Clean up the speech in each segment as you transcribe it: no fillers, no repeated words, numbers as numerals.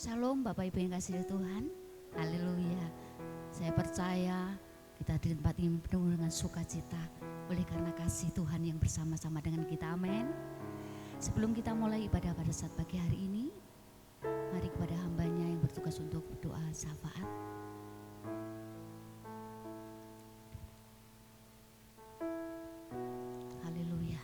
Shalom Bapak Ibu yang kasih Tuhan. Haleluya. Saya percaya kita di tempat ini penuh dengan sukacita oleh karena kasih Tuhan yang bersama-sama dengan kita. Amin. Sebelum kita mulai ibadah pada saat pagi hari ini, mari kepada hambanya yang bertugas untuk berdoa syafaat. Haleluya.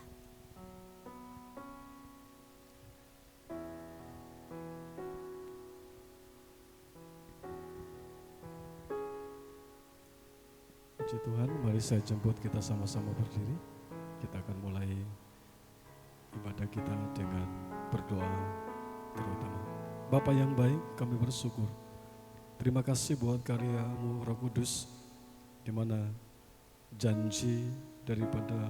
Puji Tuhan, mari saya jemput kita sama-sama berdiri. Kita akan mulai ibadah kita dengan berdoa terutama. Bapa yang baik, kami bersyukur. Terima kasih buat karya-Mu Roh Kudus, di mana janji daripada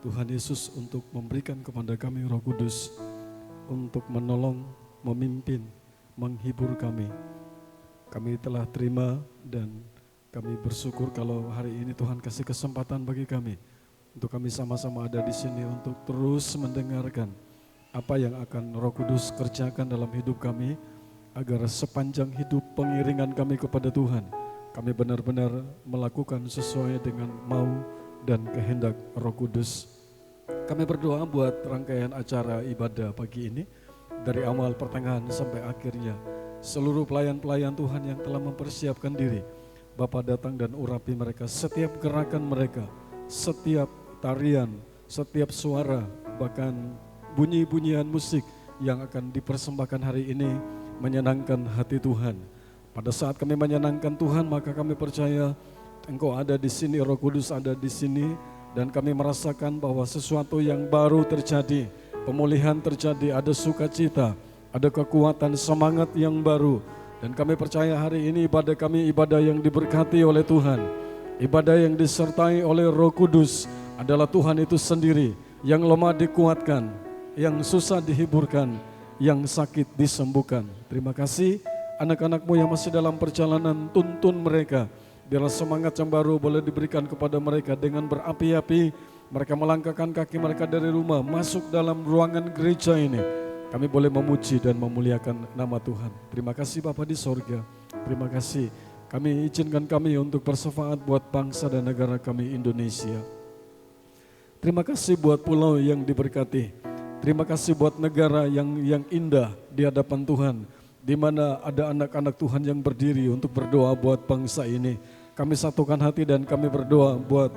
Tuhan Yesus untuk memberikan kepada kami Roh Kudus untuk menolong, memimpin, menghibur kami. Kami telah terima dan kami bersyukur kalau hari ini Tuhan kasih kesempatan bagi kami untuk kami sama-sama ada di sini untuk terus mendengarkan apa yang akan Roh Kudus kerjakan dalam hidup kami, agar sepanjang hidup pengiringan kami kepada Tuhan, kami benar-benar melakukan sesuai dengan mau dan kehendak Roh Kudus. Kami berdoa buat rangkaian acara ibadah pagi ini, dari awal pertengahan sampai akhirnya. Seluruh pelayan-pelayan Tuhan yang telah mempersiapkan diri, Bapa datang dan urapi mereka, setiap gerakan mereka, setiap tarian, setiap suara, bahkan bunyi-bunyian musik yang akan dipersembahkan hari ini menyenangkan hati Tuhan. Pada saat kami menyenangkan Tuhan, maka kami percaya Engkau ada di sini, Roh Kudus ada di sini, dan kami merasakan bahwa sesuatu yang baru terjadi, pemulihan terjadi, ada sukacita, ada kekuatan, semangat yang baru. Dan kami percaya hari ini ibadah kami ibadah yang diberkati oleh Tuhan. Ibadah yang disertai oleh Roh Kudus adalah Tuhan itu sendiri, yang lemah dikuatkan, yang susah dihiburkan, yang sakit disembuhkan. Terima kasih anak-anak-Mu yang masih dalam perjalanan, tuntun mereka. Biarlah semangat yang baru boleh diberikan kepada mereka dengan berapi-api. Mereka melangkahkan kaki mereka dari rumah, masuk dalam ruangan gereja ini. Kami boleh memuji dan memuliakan nama Tuhan. Terima kasih Bapa di sorga. Terima kasih. Kami izinkan kami untuk bersyafaat buat bangsa dan negara kami Indonesia. Terima kasih buat pulau yang diberkati. Terima kasih buat negara yang indah di hadapan Tuhan, di mana ada anak-anak Tuhan yang berdiri untuk berdoa buat bangsa ini. Kami satukan hati dan kami berdoa buat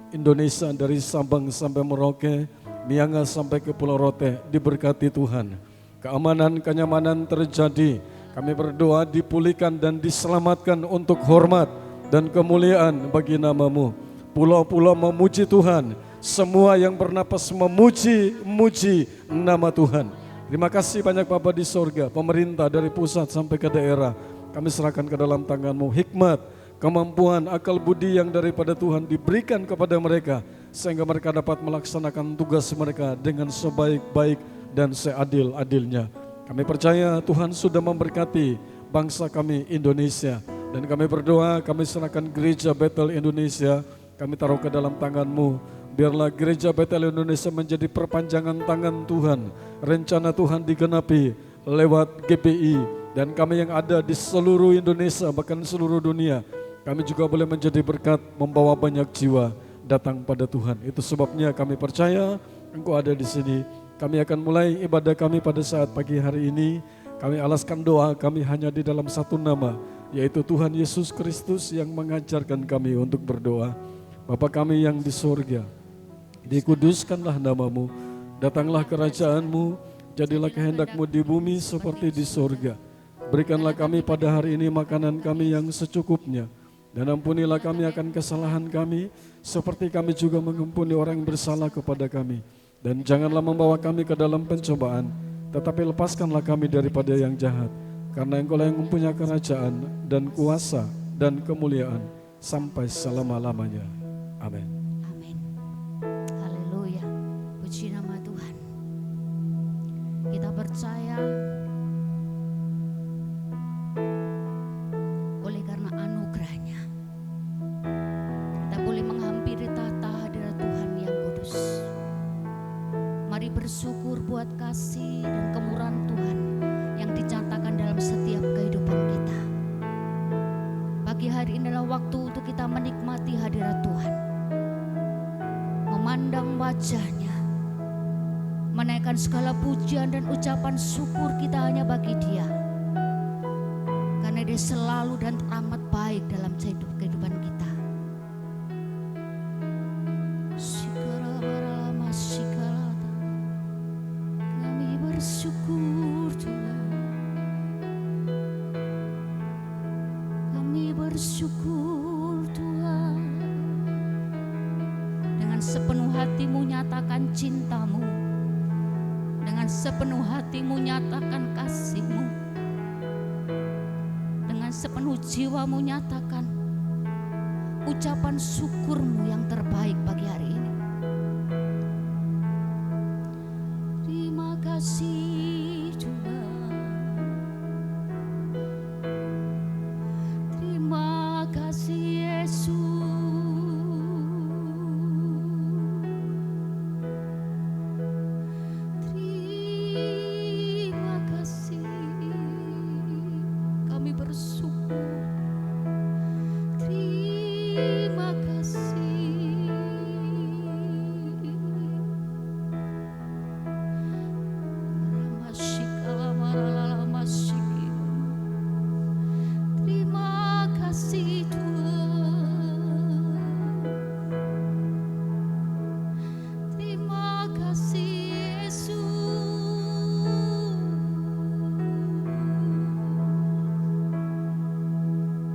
Indonesia dari Sabang sampai Merauke, Miangas sampai ke Pulau Rote, diberkati Tuhan. Keamanan, kenyamanan terjadi. Kami berdoa dipulihkan dan diselamatkan untuk hormat dan kemuliaan bagi nama-Mu. Pulau-pulau memuji Tuhan. Semua yang bernapas memuji nama Tuhan. Terima kasih banyak Bapa di sorga, pemerintah dari pusat sampai ke daerah. Kami serahkan ke dalam tangan-Mu hikmat, kemampuan, akal budi yang daripada Tuhan diberikan kepada mereka, sehingga mereka dapat melaksanakan tugas mereka dengan sebaik-baik dan seadil-adilnya. Kami percaya Tuhan sudah memberkati bangsa kami Indonesia, dan kami berdoa, kami serahkan gereja Bethel Indonesia, kami taruh ke dalam tangan-Mu. Biarlah gereja Bethel Indonesia menjadi perpanjangan tangan Tuhan. Rencana Tuhan digenapi lewat GPI, dan kami yang ada di seluruh Indonesia, bahkan seluruh dunia, kami juga boleh menjadi berkat, membawa banyak jiwa datang pada Tuhan. Itu sebabnya kami percaya Engkau ada di sini. Kami akan mulai ibadah kami pada saat pagi hari ini. Kami alaskan doa kami hanya di dalam satu nama, yaitu Tuhan Yesus Kristus yang mengajarkan kami untuk berdoa. Bapa kami yang di surga, dikuduskanlah nama-Mu, datanglah kerajaan-Mu, jadilah kehendak-Mu di bumi seperti di surga. Berikanlah kami pada hari ini makanan kami yang secukupnya, dan ampunilah kami akan kesalahan kami, seperti kami juga mengampuni orang yang bersalah kepada kami. Dan janganlah membawa kami ke dalam pencobaan, tetapi lepaskanlah kami daripada yang jahat. Karena Engkau-lah yang mempunyai kerajaan dan kuasa dan kemuliaan sampai selama-lamanya. Amin. Amin. Haleluya. Puji nama Tuhan. Kita percaya oleh karena anugerahnya kita boleh menghampiri tahta hadirat Tuhan yang kudus. Mari bersyukur buat kasih dan kemurahan Tuhan yang dinyatakan dalam setiap kita menikmati hadirat Tuhan, memandang wajah-Nya, menaikkan segala pujian dan ucapan syukur kita hanya bagi Dia, karena Dia selalu dan teramat baik dalam kehidupan kita. Kami bersyukur Tuhan, kami bersyukur Tuhan. Dengan sepenuh hatimu nyatakan cintamu, dengan sepenuh hatimu nyatakan kasihmu, dengan sepenuh jiwamu nyatakan ucapan syukurmu yang terbaik pagi hari ini. Terima kasih Tuhan, terima kasih Yesus. Terima kasih, kami bersyukur. Terima kasih. Terima kasih Tuhan. Terima kasih Yesus.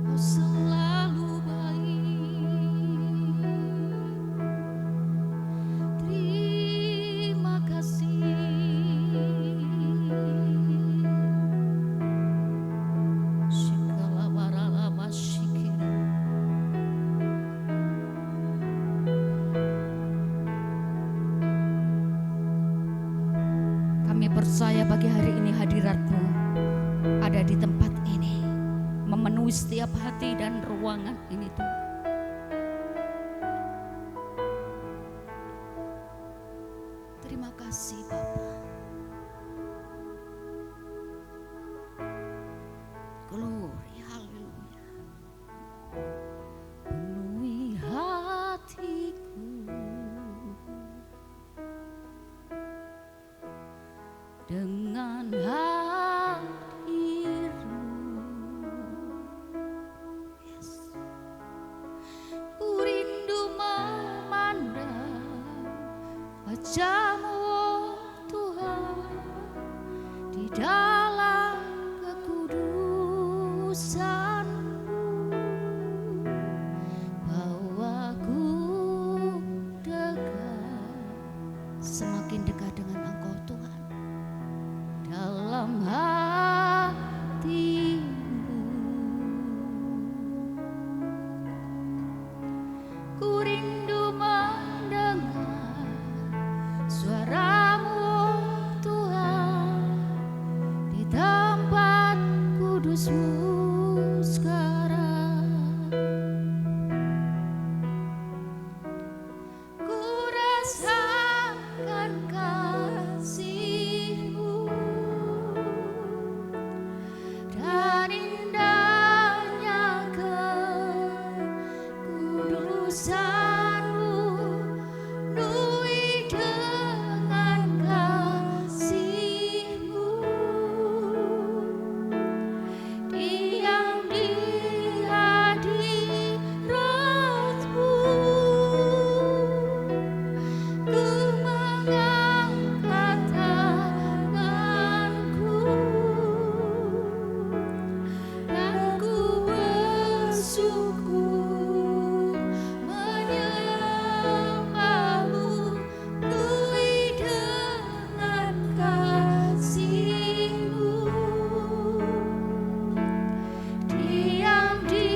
Kau selalu baik. Terima kasih. Kami percaya pagi hari ini hadirat-Mu ada di tempat ini, memenuhi setiap hati dan ruangan ini Tuhan. Terima kasih Bapa. Glory, haleluya. Penuhi hatiku dengan hadir-Mu. Yes. Ku rindu memandang wajah-Mu oh Tuhan, di dalam kekudusan-Mu. Bawaku dekat, semakin dekat dengan Engkau Tuhan, dalam hati-Mu. Ku rindu mendengar suara-Mu oh Tuhan, di tempat kudus-Mu sekarang. Ku rasakan kasih-Mu dan indahnya kekudusan-Mu, penuhi dengan kasih-Mu. Diam di hadirat-Mu, ku mengangkat tanganku dan ku bersyukur menyembah-Mu, penuhi dengan kasih-Mu. Diam di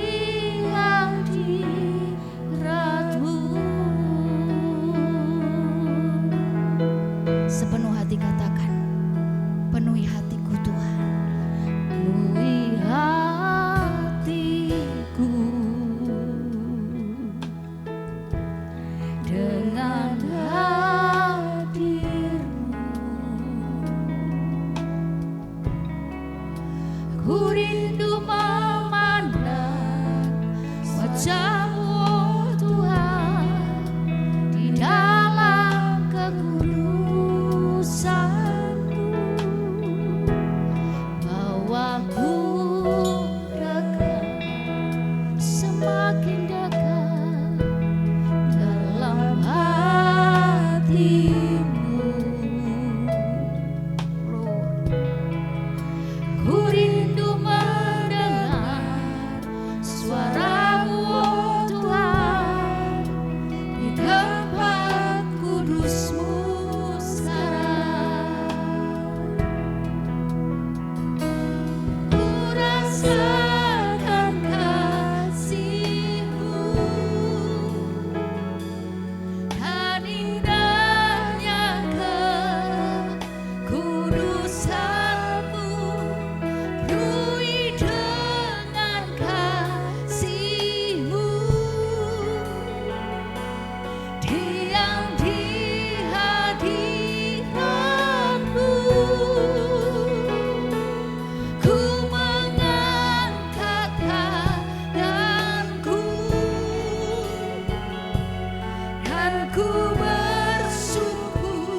hadirat-Mu. Sepenuh hati katakan, penuhi hatiku Tuhan, penuhi hatiku dengan hadir-Mu. Ku rindu memandang wajah-Mu diam di hadiratmu. Ku mengangkat tanganku dan ku bersyukur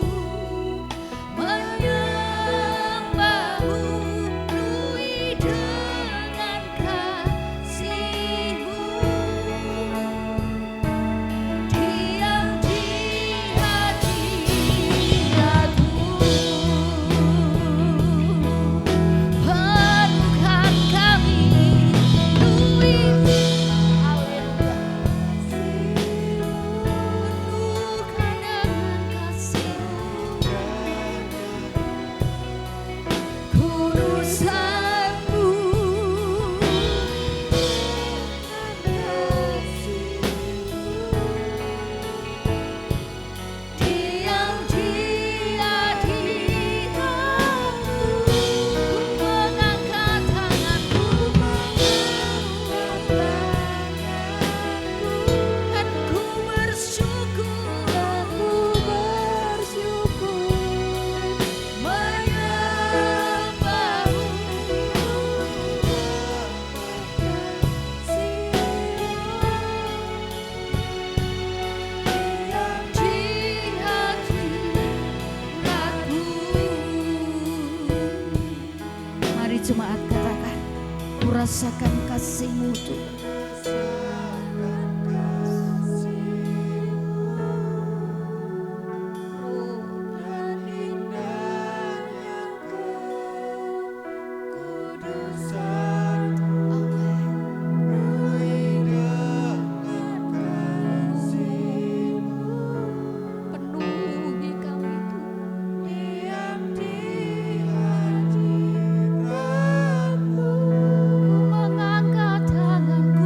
menyembahmu, penuhi dengan kasih-Mu. Diam di hadiratmu, penuhkan kami, penuhi penuhkan dengan kasih-Mu. Kudusanmu, diam di hadiratmu, ku mengangkat tanganku, dan ku bersyukur Mari jemaat katakan, ku rasakan kasih-Mu Tuhan. Penuhi kami Tuhan. Ku mengangkat tanganku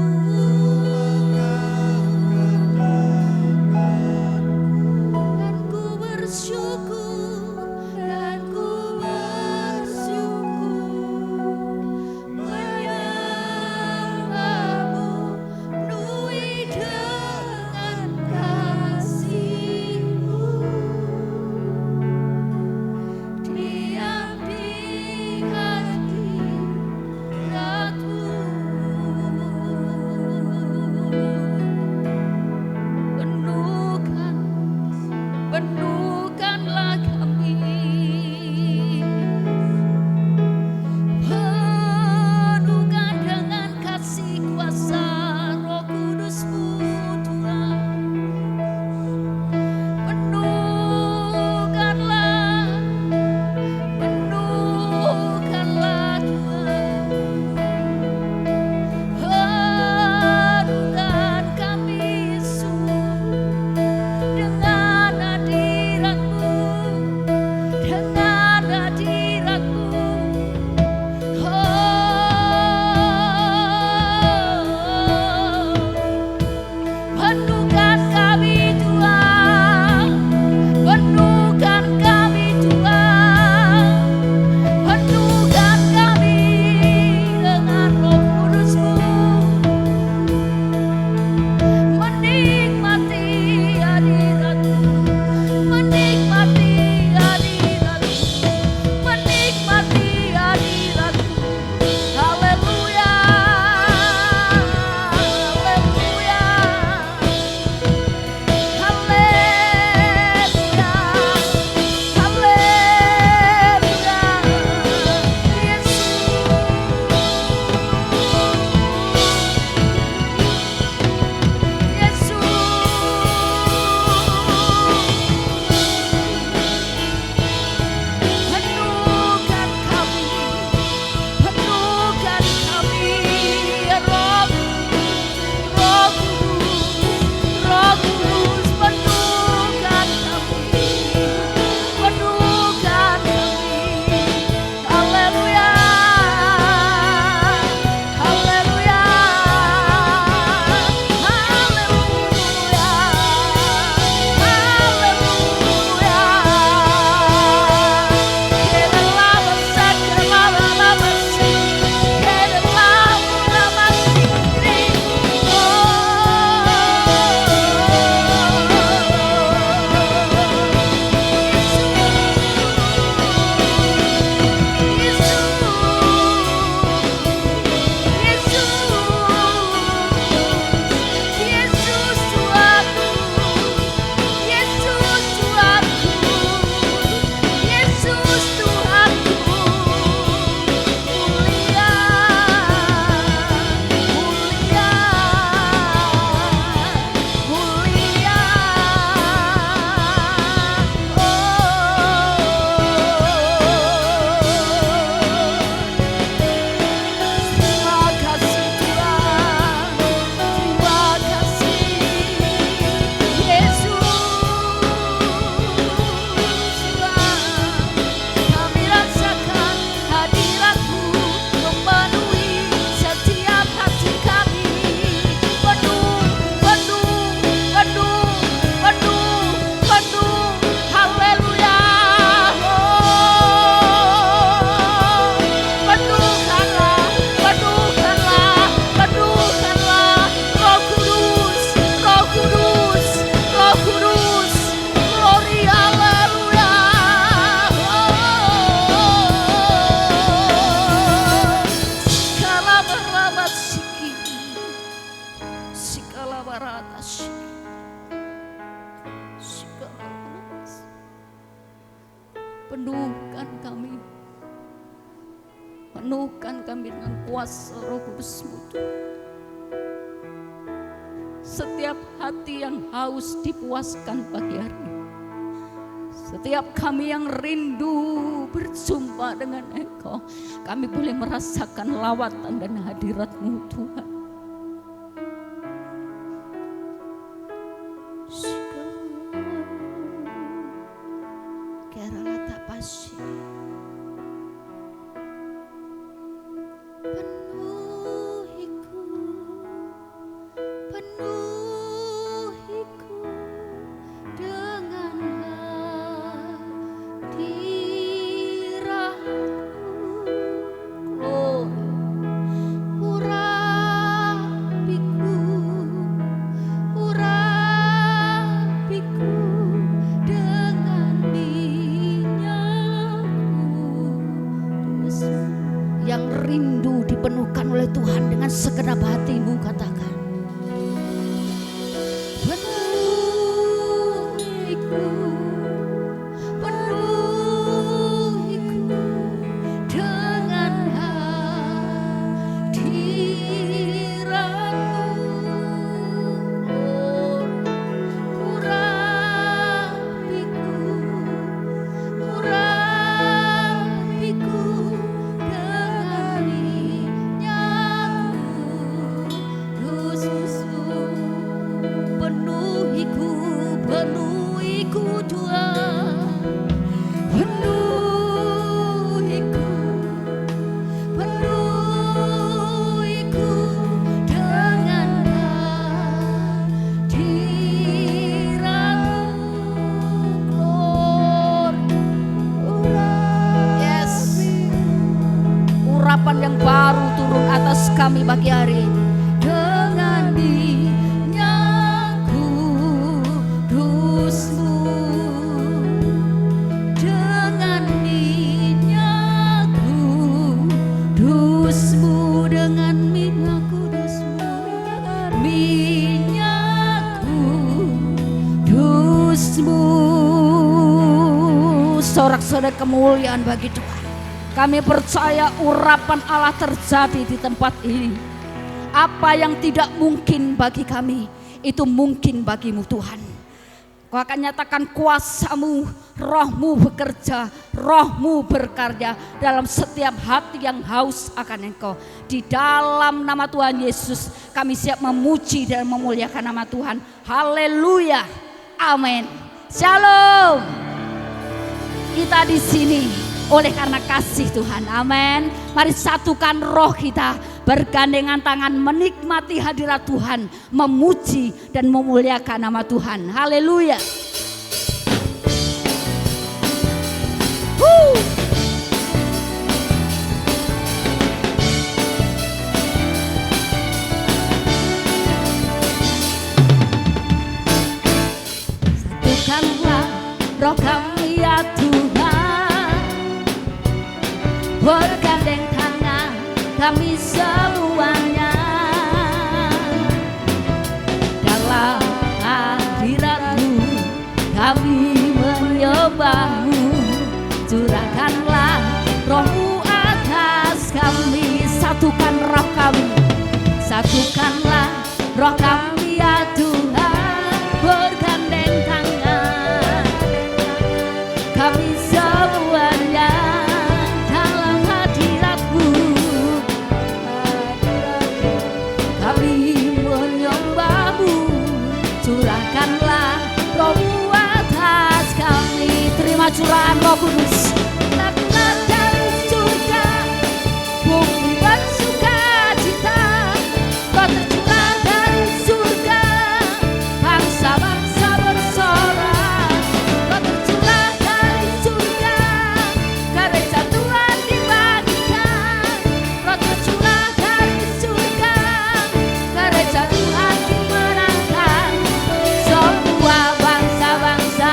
penuhkan kami. Penuhkan kami dengan kuasa Roh Kudus-Mu Tuhan. Setiap hati yang haus dipuaskan pagi hari ini. Setiap kami yang rindu berjumpa dengan Engkau, kami boleh merasakan lawatan dan hadirat-Mu Tuhan. Segenap hatimu katakan, penuhiku, penuhiku dengan hadirat-Mu. Urapiku dengan penuhiku Tuhan, penuhiku, penuhiku dengan hadirat-Mu. Yes, urapan yang baru turun atas kami pagi hari ini. Sorak-sorai kemuliaan bagi Tuhan. Kami percaya urapan Allah terjadi di tempat ini. Apa yang tidak mungkin bagi kami, itu mungkin bagi-Mu Tuhan. Kau akan nyatakan kuasa-Mu, Roh-Mu bekerja, Roh-Mu berkarya dalam setiap hati yang haus akan Engkau. Di dalam nama Tuhan Yesus, kami siap memuji dan memuliakan nama Tuhan. Haleluya, amin. Shalom. Kita di sini oleh karena kasih Tuhan, amin. Mari satukan roh kita, bergandengan tangan menikmati hadirat Tuhan, memuji dan memuliakan nama Tuhan. Haleluya. Satukanlah roh kami ya Tuhan, bergandeng tangan kami semuanya dalam hadirat-Mu, kami menyembah-Mu. Curahkanlah Roh-Mu atas kami. Satukan roh kami, satukanlah roh kami ya Tuhan, bergandeng tangan kami semuanya dalam hadirat-Mu, kami menyembah-Mu. Curahkanlah Roh-Mu atas kami. Terima curahan Roh Kudus. Taklah dari surga, bumi bersuka cita. Kau tercurah dari surga, bangsa-bangsa bersorak. Kau tercurah dari surga, gereja Tuhan dibagikan. Kau tercurah dari surga, gereja Tuhan dimenangkan. Semua bangsa-bangsa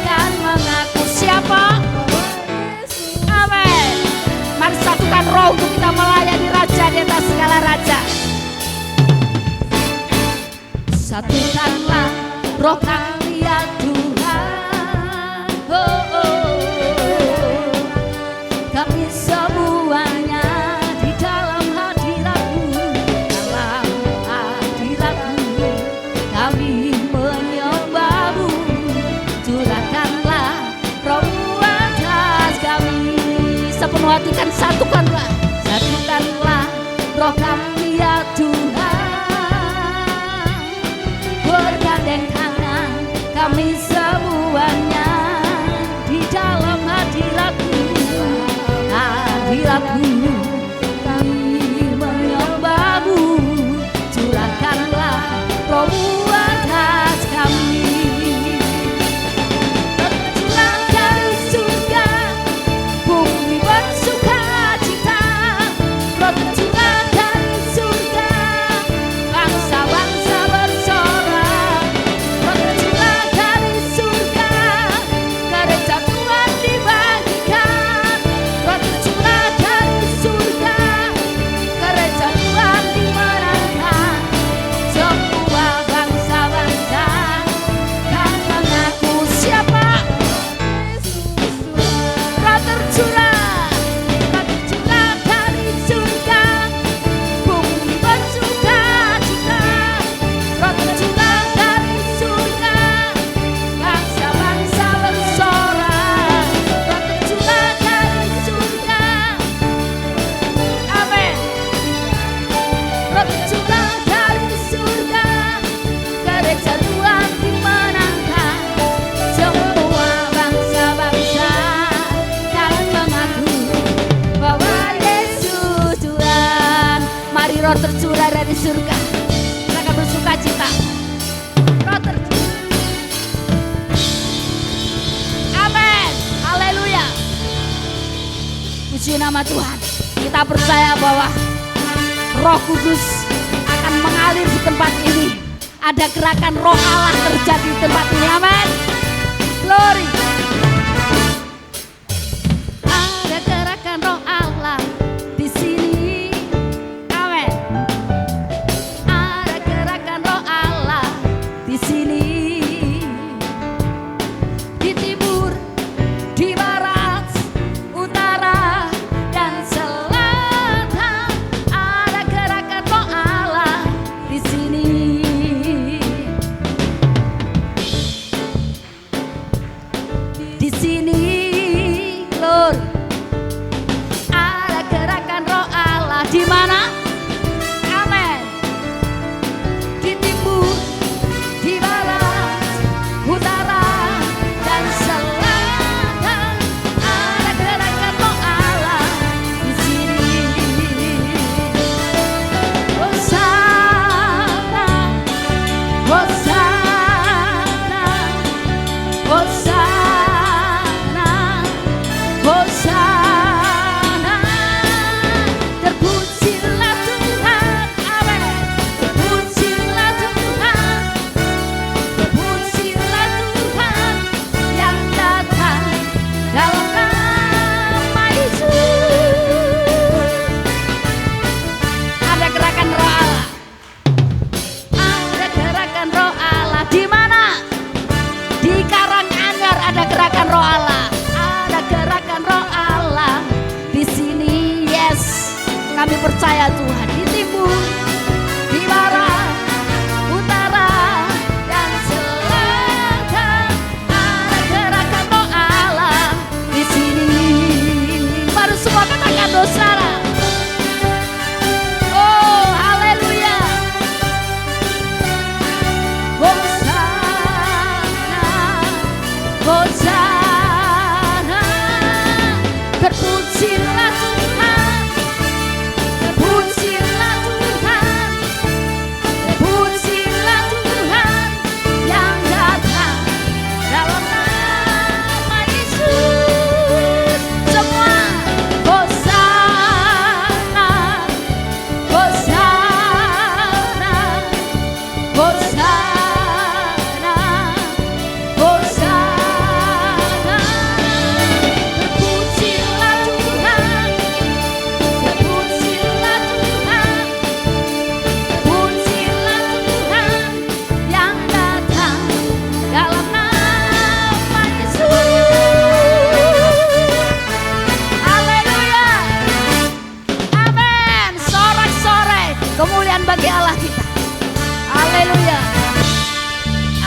kan mengaku siapa? Amin. Mari satukan roh untuk kita melayani Raja di atas segala raja. Satukanlah roh kami ya Tuhan, oh, oh. satukanlah roh kami ya Tuhan. Bergandeng tangan kami semuanya di dalam hadirat-Mu, hadirat-Mu kami menyembah-Mu. Curahkanlah roh-Mu atas kami. Bercurah dari surga, bumi bersuka cita. Bercurah dari surga, bangsa-bangsa bersorak. Bercurah dari surga, gereja Tuhan dibagikan. Bercurah dari surga, gereja Tuhan dimenangkan. Semua bangsa-bangsa kan mengaku siapa? Roh tercurah dari surga, bumi bersuka cita. Roh tercurah dari surga, bangsa-bangsa bersorak. Roh tercurah dari surga, amin. Roh tercurah dari surga, gereja Tuhan dimenangkan. Semua bangsa-bangsa kan mengaku bahwa Yesus Tuhan. Mari roh tercurah dari surga, mereka bersuka cita. Roh tercurah, amin, haleluya. Puji nama Tuhan. Kita percaya bahwa Roh Kudus akan mengalir di tempat ini. Ada gerakan roh Allah terjadi di tempat ini, amin. Glory. Ada gerakan roh Allah di sini, amin. Ada gerakan roh Allah di sini. Di timur, di barat, utara, dan selatan. Ada gerakan roh Allah di sini. Di sini, Lord, ada gerakan roh Allah. Di mana? Amin. Di timur, di barat, utara, dan selatan. Ada gerakan roh Allah di sini. Hosana, Hosana, Hosana, Hosana. Terpujilah Tuhan, amin. Terpujilah Tuhan, terpujilah Tuhan yang datang dalam nama Yesus. Ada gerakan roh Allah. Ada gerakan roh Allah. Di mana? Di Karanganyar ada gerakan roh Allah. Ada gerakan roh Allah di sini. Yes, kami percaya Tuhan. Di timur, di barat, utara, dan selatan. Ada gerakan roh Allah di sini. Baru semua katakan dosara. Oh, haleluya. Hosana, Hosana. Terpujilah Tuhan, terpujilah Tuhan, terpujilah Tuhan yang datang dalam nama Yesus. Semua Hosana, Hosana, Hosana, Hosana. Terpujilah Tuhan, terpujilah Tuhan, terpujilah Tuhan yang datang dalam nama Yesus. Haleluya, amin. Sorak-sorai kemuliaan bagi Allah kita. Haleluya,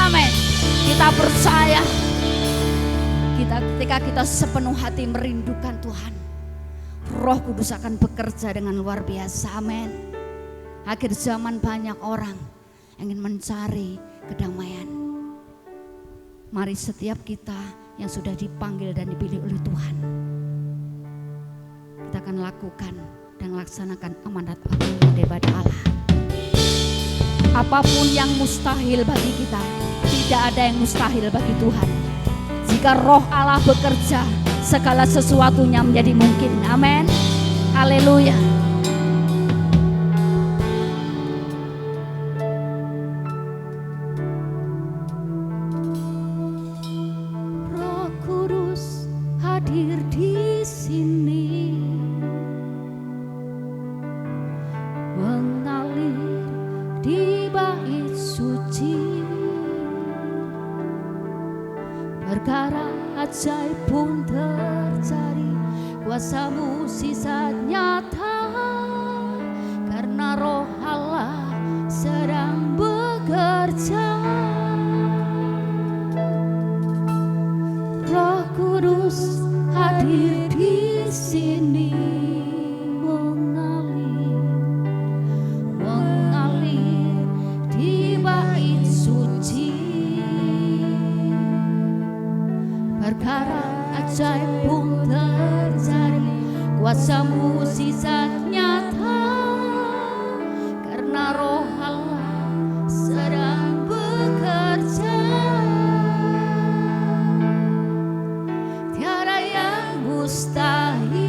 amin. Kita percaya ketika kita sepenuh hati merindukan Tuhan, Roh Kudus akan bekerja dengan luar biasa, amin. Akhir zaman banyak orang ingin mencari kedamaian. Mari setiap kita yang sudah dipanggil dan dipilih oleh Tuhan, kita akan lakukan dan laksanakan amanat daripada Allah. Apapun yang mustahil bagi kita, tidak ada yang mustahil bagi Tuhan. Jika Roh Allah bekerja, segala sesuatunya menjadi mungkin. Amin. Haleluya. Roh Kudus hadir di sini, mengalir di bait suci. Perkara ajaib pun terjadi, kuasa mukjizat nyata, karena Roh Allah sedang bekerja. Roh Kudus hadir di sini, mengalir di bait suci. Perkara ajaib pun terjadi, kuasa mukjizat nyata, karena Roh Allah sedang bekerja. Tiada yang mustahil,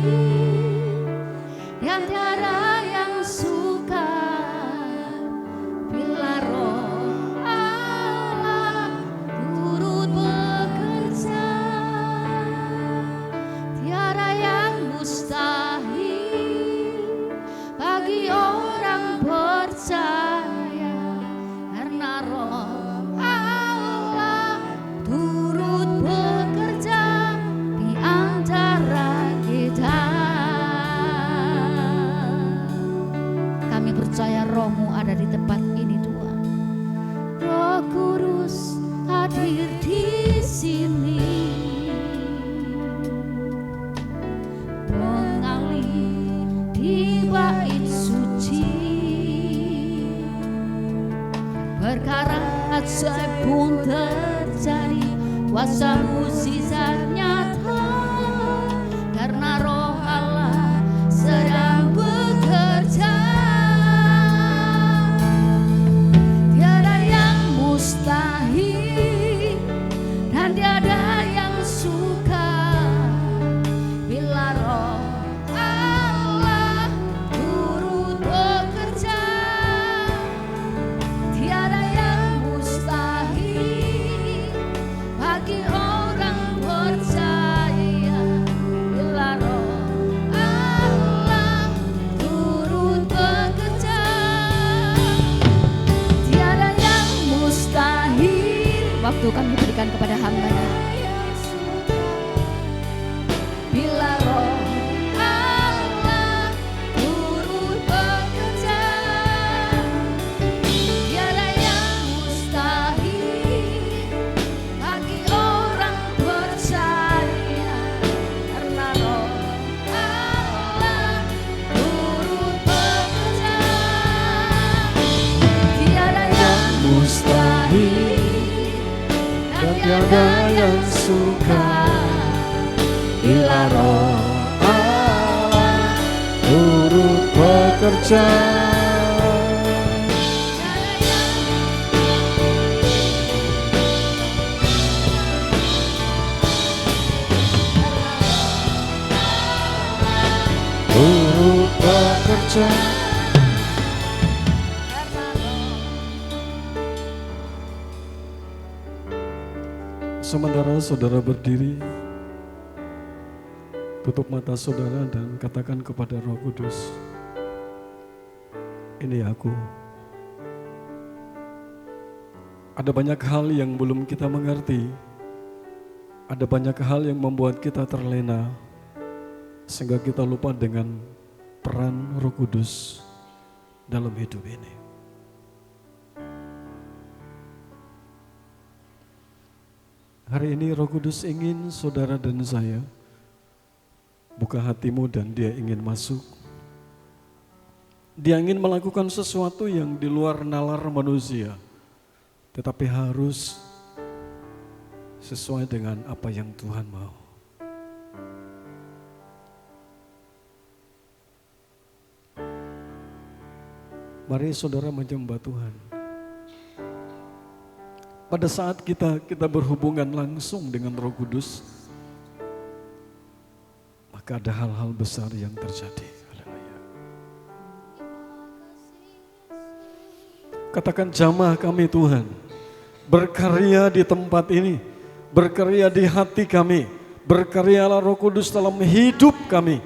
dan tiada yang sukar, bila Roh Allah turut bekerja. Tiada yang mustahil bagi orang percaya, karena Roh Allah turut bekerja di antara kita. Kami percaya Roh-Mu ada di tempat ini, Tuhan. Roh Kudus hadir di sini, mengalir di bait suci. Perkara ajaib pun terjadi, kuasa mukjizat nyata, karena Roh Allah sedang bekerja. Tiada yang mustahil, dan tiada yang sukar, bila Roh Allah turut bekerja. Tiada yang mustahil bagi orang percaya, bila Roh Allah turut bekerja. Tiada yang mustahil. Waktu kami berikan kepada hamba-Nya, bila Roh Allah turut bekerja. Tiada yang mustahil bagi orang percaya, karena Roh Allah turut bekerja. Tiada yang mustahil, Dan tiada yang sukar, bila Roh Allah turut bekerja. Turut bekerja. Sementara saudara berdiri, tutup mata saudara dan katakan kepada Roh Kudus, ini aku. Ada banyak hal yang belum kita mengerti, ada banyak hal yang membuat kita terlena, sehingga kita lupa dengan peran Roh Kudus dalam hidup ini. Hari ini Roh Kudus ingin saudara dan saya buka hatimu dan dia ingin masuk. Dia ingin melakukan sesuatu yang di luar nalar manusia, tetapi harus sesuai dengan apa yang Tuhan mau. Mari saudara menyembah Tuhan. Pada saat kita berhubungan langsung dengan Roh Kudus, maka ada hal-hal besar yang terjadi. Haleluya. Katakan, jamah kami Tuhan, berkarya di tempat ini, berkarya di hati kami, berkaryalah Roh Kudus dalam hidup kami,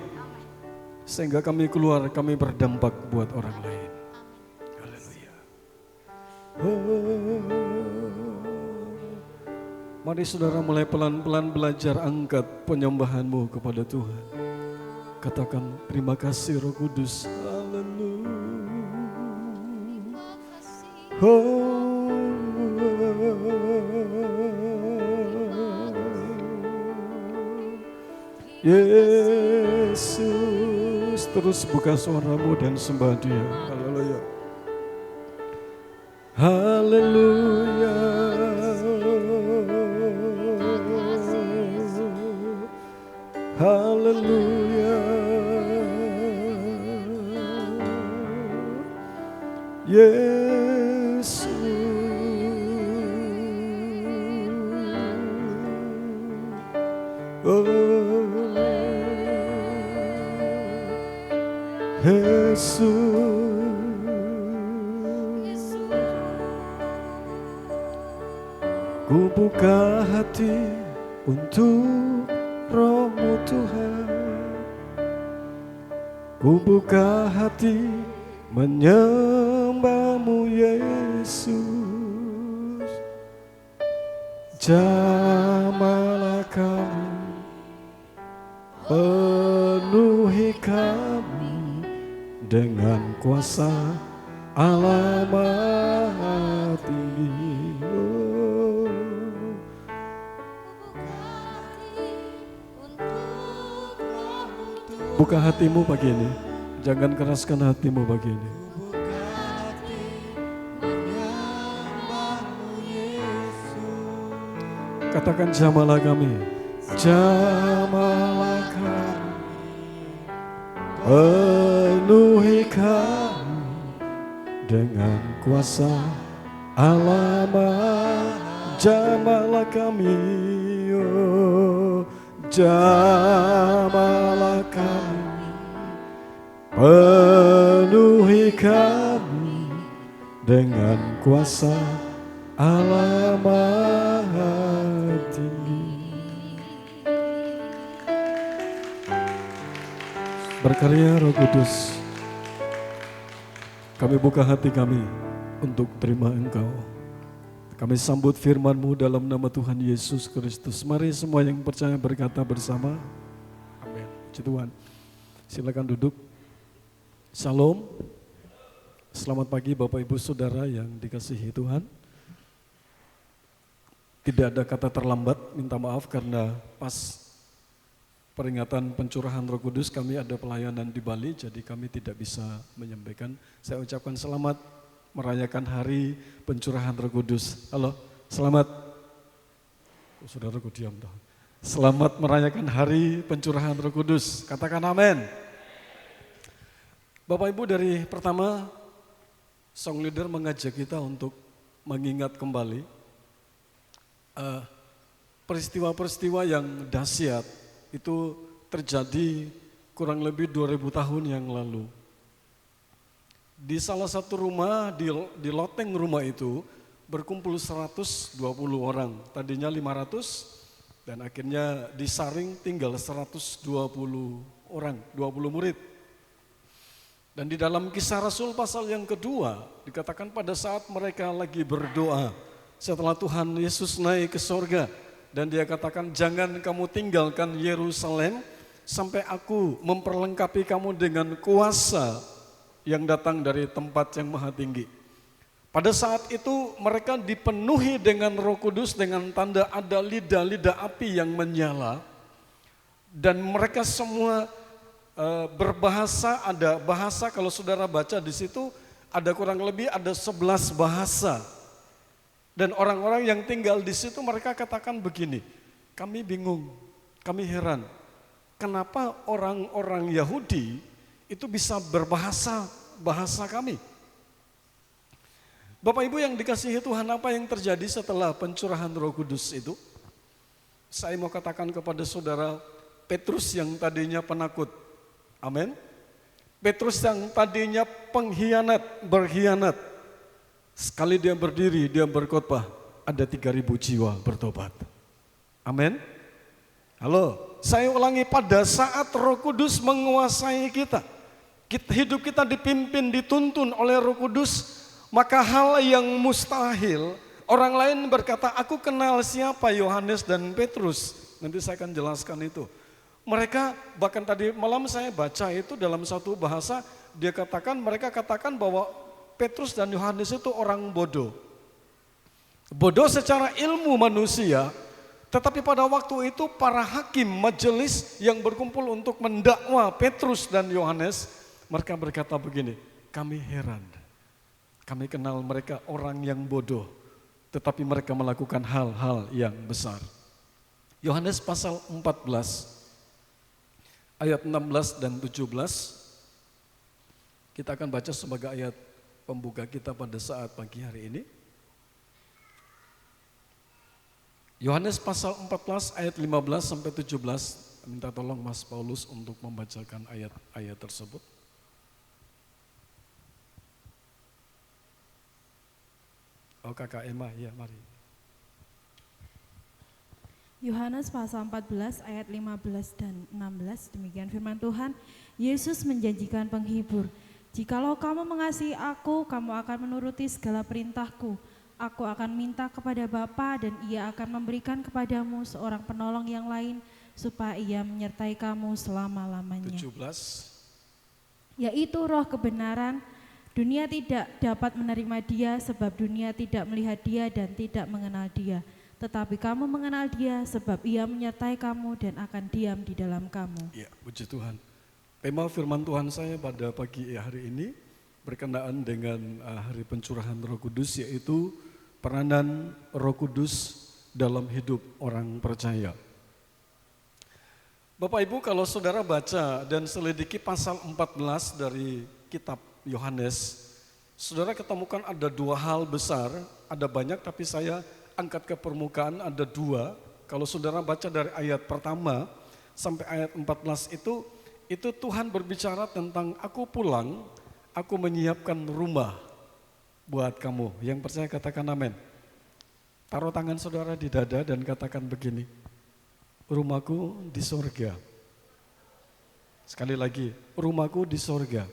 sehingga kami keluar, kami berdampak buat orang lain. Haleluya. Mari saudara mulai pelan-pelan belajar angkat penyembahanmu kepada Tuhan. Katakan, terima kasih Roh Kudus. Haleluya. Yesus, terus buka suaramu dan sembah Dia. Haleluya. Haleluya. Haleluya. Yesus. Oh. Yesus. Ku buka hati untuk Roh-Mu Tuhan. Ku buka hati menyembah-Mu Yesus. Jamahlah kami, penuhi kami dengan kuasa Allah Maha Tinggi. Buka hatimu pagi ini, jangan keraskan hatimu pagi ini. Katakan, jamahlah kami, jamahlah kami, penuhi kami dengan kuasa Allah Maha. Jamahlah kami, oh, jamahlah kami, penuhi kami dengan kuasa Allah Maha Tinggi. Berkarya Roh Kudus, kami buka hati kami untuk terima Engkau. Kami sambut firman-Mu dalam nama Tuhan Yesus Kristus. Mari semua yang percaya berkata bersama. Amin. Puji Tuhan. Silakan duduk. Shalom. Selamat pagi Bapak Ibu Saudara yang dikasihi Tuhan. Tidak ada kata terlambat, minta maaf karena pas peringatan pencurahan Roh Kudus kami ada pelayanan di Bali, jadi kami tidak bisa menyampaikan. Saya ucapkan selamat merayakan hari pencurahan Roh Kudus. Halo, selamat. Saudaraku diam dah. Selamat merayakan hari pencurahan Roh Kudus. Katakan amin. Bapak Ibu, dari pertama song leader mengajak kita untuk mengingat kembali peristiwa-peristiwa yang dahsyat itu terjadi kurang lebih 2000 tahun yang lalu. Di salah satu rumah, di loteng rumah itu berkumpul 120 orang. Tadinya 500 dan akhirnya disaring tinggal 120 orang, 20 murid. Dan di dalam Kisah Rasul pasal yang kedua dikatakan pada saat mereka lagi berdoa setelah Tuhan Yesus naik ke sorga. Dan dia katakan, jangan kamu tinggalkan Yerusalem sampai aku memperlengkapi kamu dengan kuasa yang datang dari tempat yang maha tinggi. Pada saat itu mereka dipenuhi dengan Roh Kudus dengan tanda ada lidah-lidah api yang menyala. Dan mereka semua berbahasa, ada bahasa kalau saudara baca di situ ada kurang lebih ada 11 bahasa. Dan orang-orang yang tinggal di situ mereka katakan begini, kami bingung, kami heran, kenapa orang-orang Yahudi itu bisa berbahasa kami. Bapak Ibu yang dikasihi Tuhan, apa yang terjadi setelah pencurahan Roh Kudus itu? Saya mau katakan kepada saudara, Petrus yang tadinya penakut, amin. Petrus yang tadinya pengkhianat, berkhianat, sekali dia berdiri, dia berkhotbah, ada 3.000 jiwa bertobat. Amin. Halo, saya ulangi, pada saat Roh Kudus menguasai kita, hidup kita dipimpin, dituntun oleh Roh Kudus, maka hal yang mustahil, orang lain berkata, aku kenal siapa Yohanes dan Petrus. Nanti saya akan jelaskan itu. Mereka bahkan tadi malam saya baca itu dalam satu bahasa, mereka katakan bahwa Petrus dan Yohanes itu orang bodoh. Bodoh secara ilmu manusia, tetapi pada waktu itu para hakim majelis yang berkumpul untuk mendakwa Petrus dan Yohanes, mereka berkata begini, kami heran, kami kenal mereka orang yang bodoh, tetapi mereka melakukan hal-hal yang besar. Yohanes pasal 14, ayat 16 dan 17, kita akan baca sebagai ayat pembuka kita pada saat pagi hari ini. Yohanes pasal 14 ayat 15 sampai 17, minta tolong Mas Paulus untuk membacakan ayat-ayat tersebut. Oh Kakak Emma, ya mari. Yohanes pasal 14 ayat 15 dan 16, demikian firman Tuhan. Yesus menjanjikan penghibur, jikalau kamu mengasihi aku, kamu akan menuruti segala perintahku. Aku akan minta kepada Bapa dan ia akan memberikan kepadamu seorang penolong yang lain, supaya ia menyertai kamu selama-lamanya. 17. Yaitu roh kebenaran. Dunia tidak dapat menerima dia sebab dunia tidak melihat dia dan tidak mengenal dia. Tetapi kamu mengenal dia sebab ia menyertai kamu dan akan diam di dalam kamu. Ya, puji Tuhan. Tema firman Tuhan saya pada pagi hari ini berkenaan dengan hari pencurahan Roh Kudus, yaitu peranan Roh Kudus dalam hidup orang percaya. Bapak Ibu, kalau saudara baca dan selidiki pasal 14 dari kitab Yohanes, saudara ketemukan ada dua hal besar, ada banyak tapi saya angkat ke permukaan ada dua. Kalau saudara baca dari ayat pertama sampai ayat 14 itu Tuhan berbicara tentang aku pulang, aku menyiapkan rumah buat kamu. Yang percaya katakan amin. Taruh tangan saudara di dada dan katakan begini, rumahku di sorga. Sekali lagi, rumahku di sorga.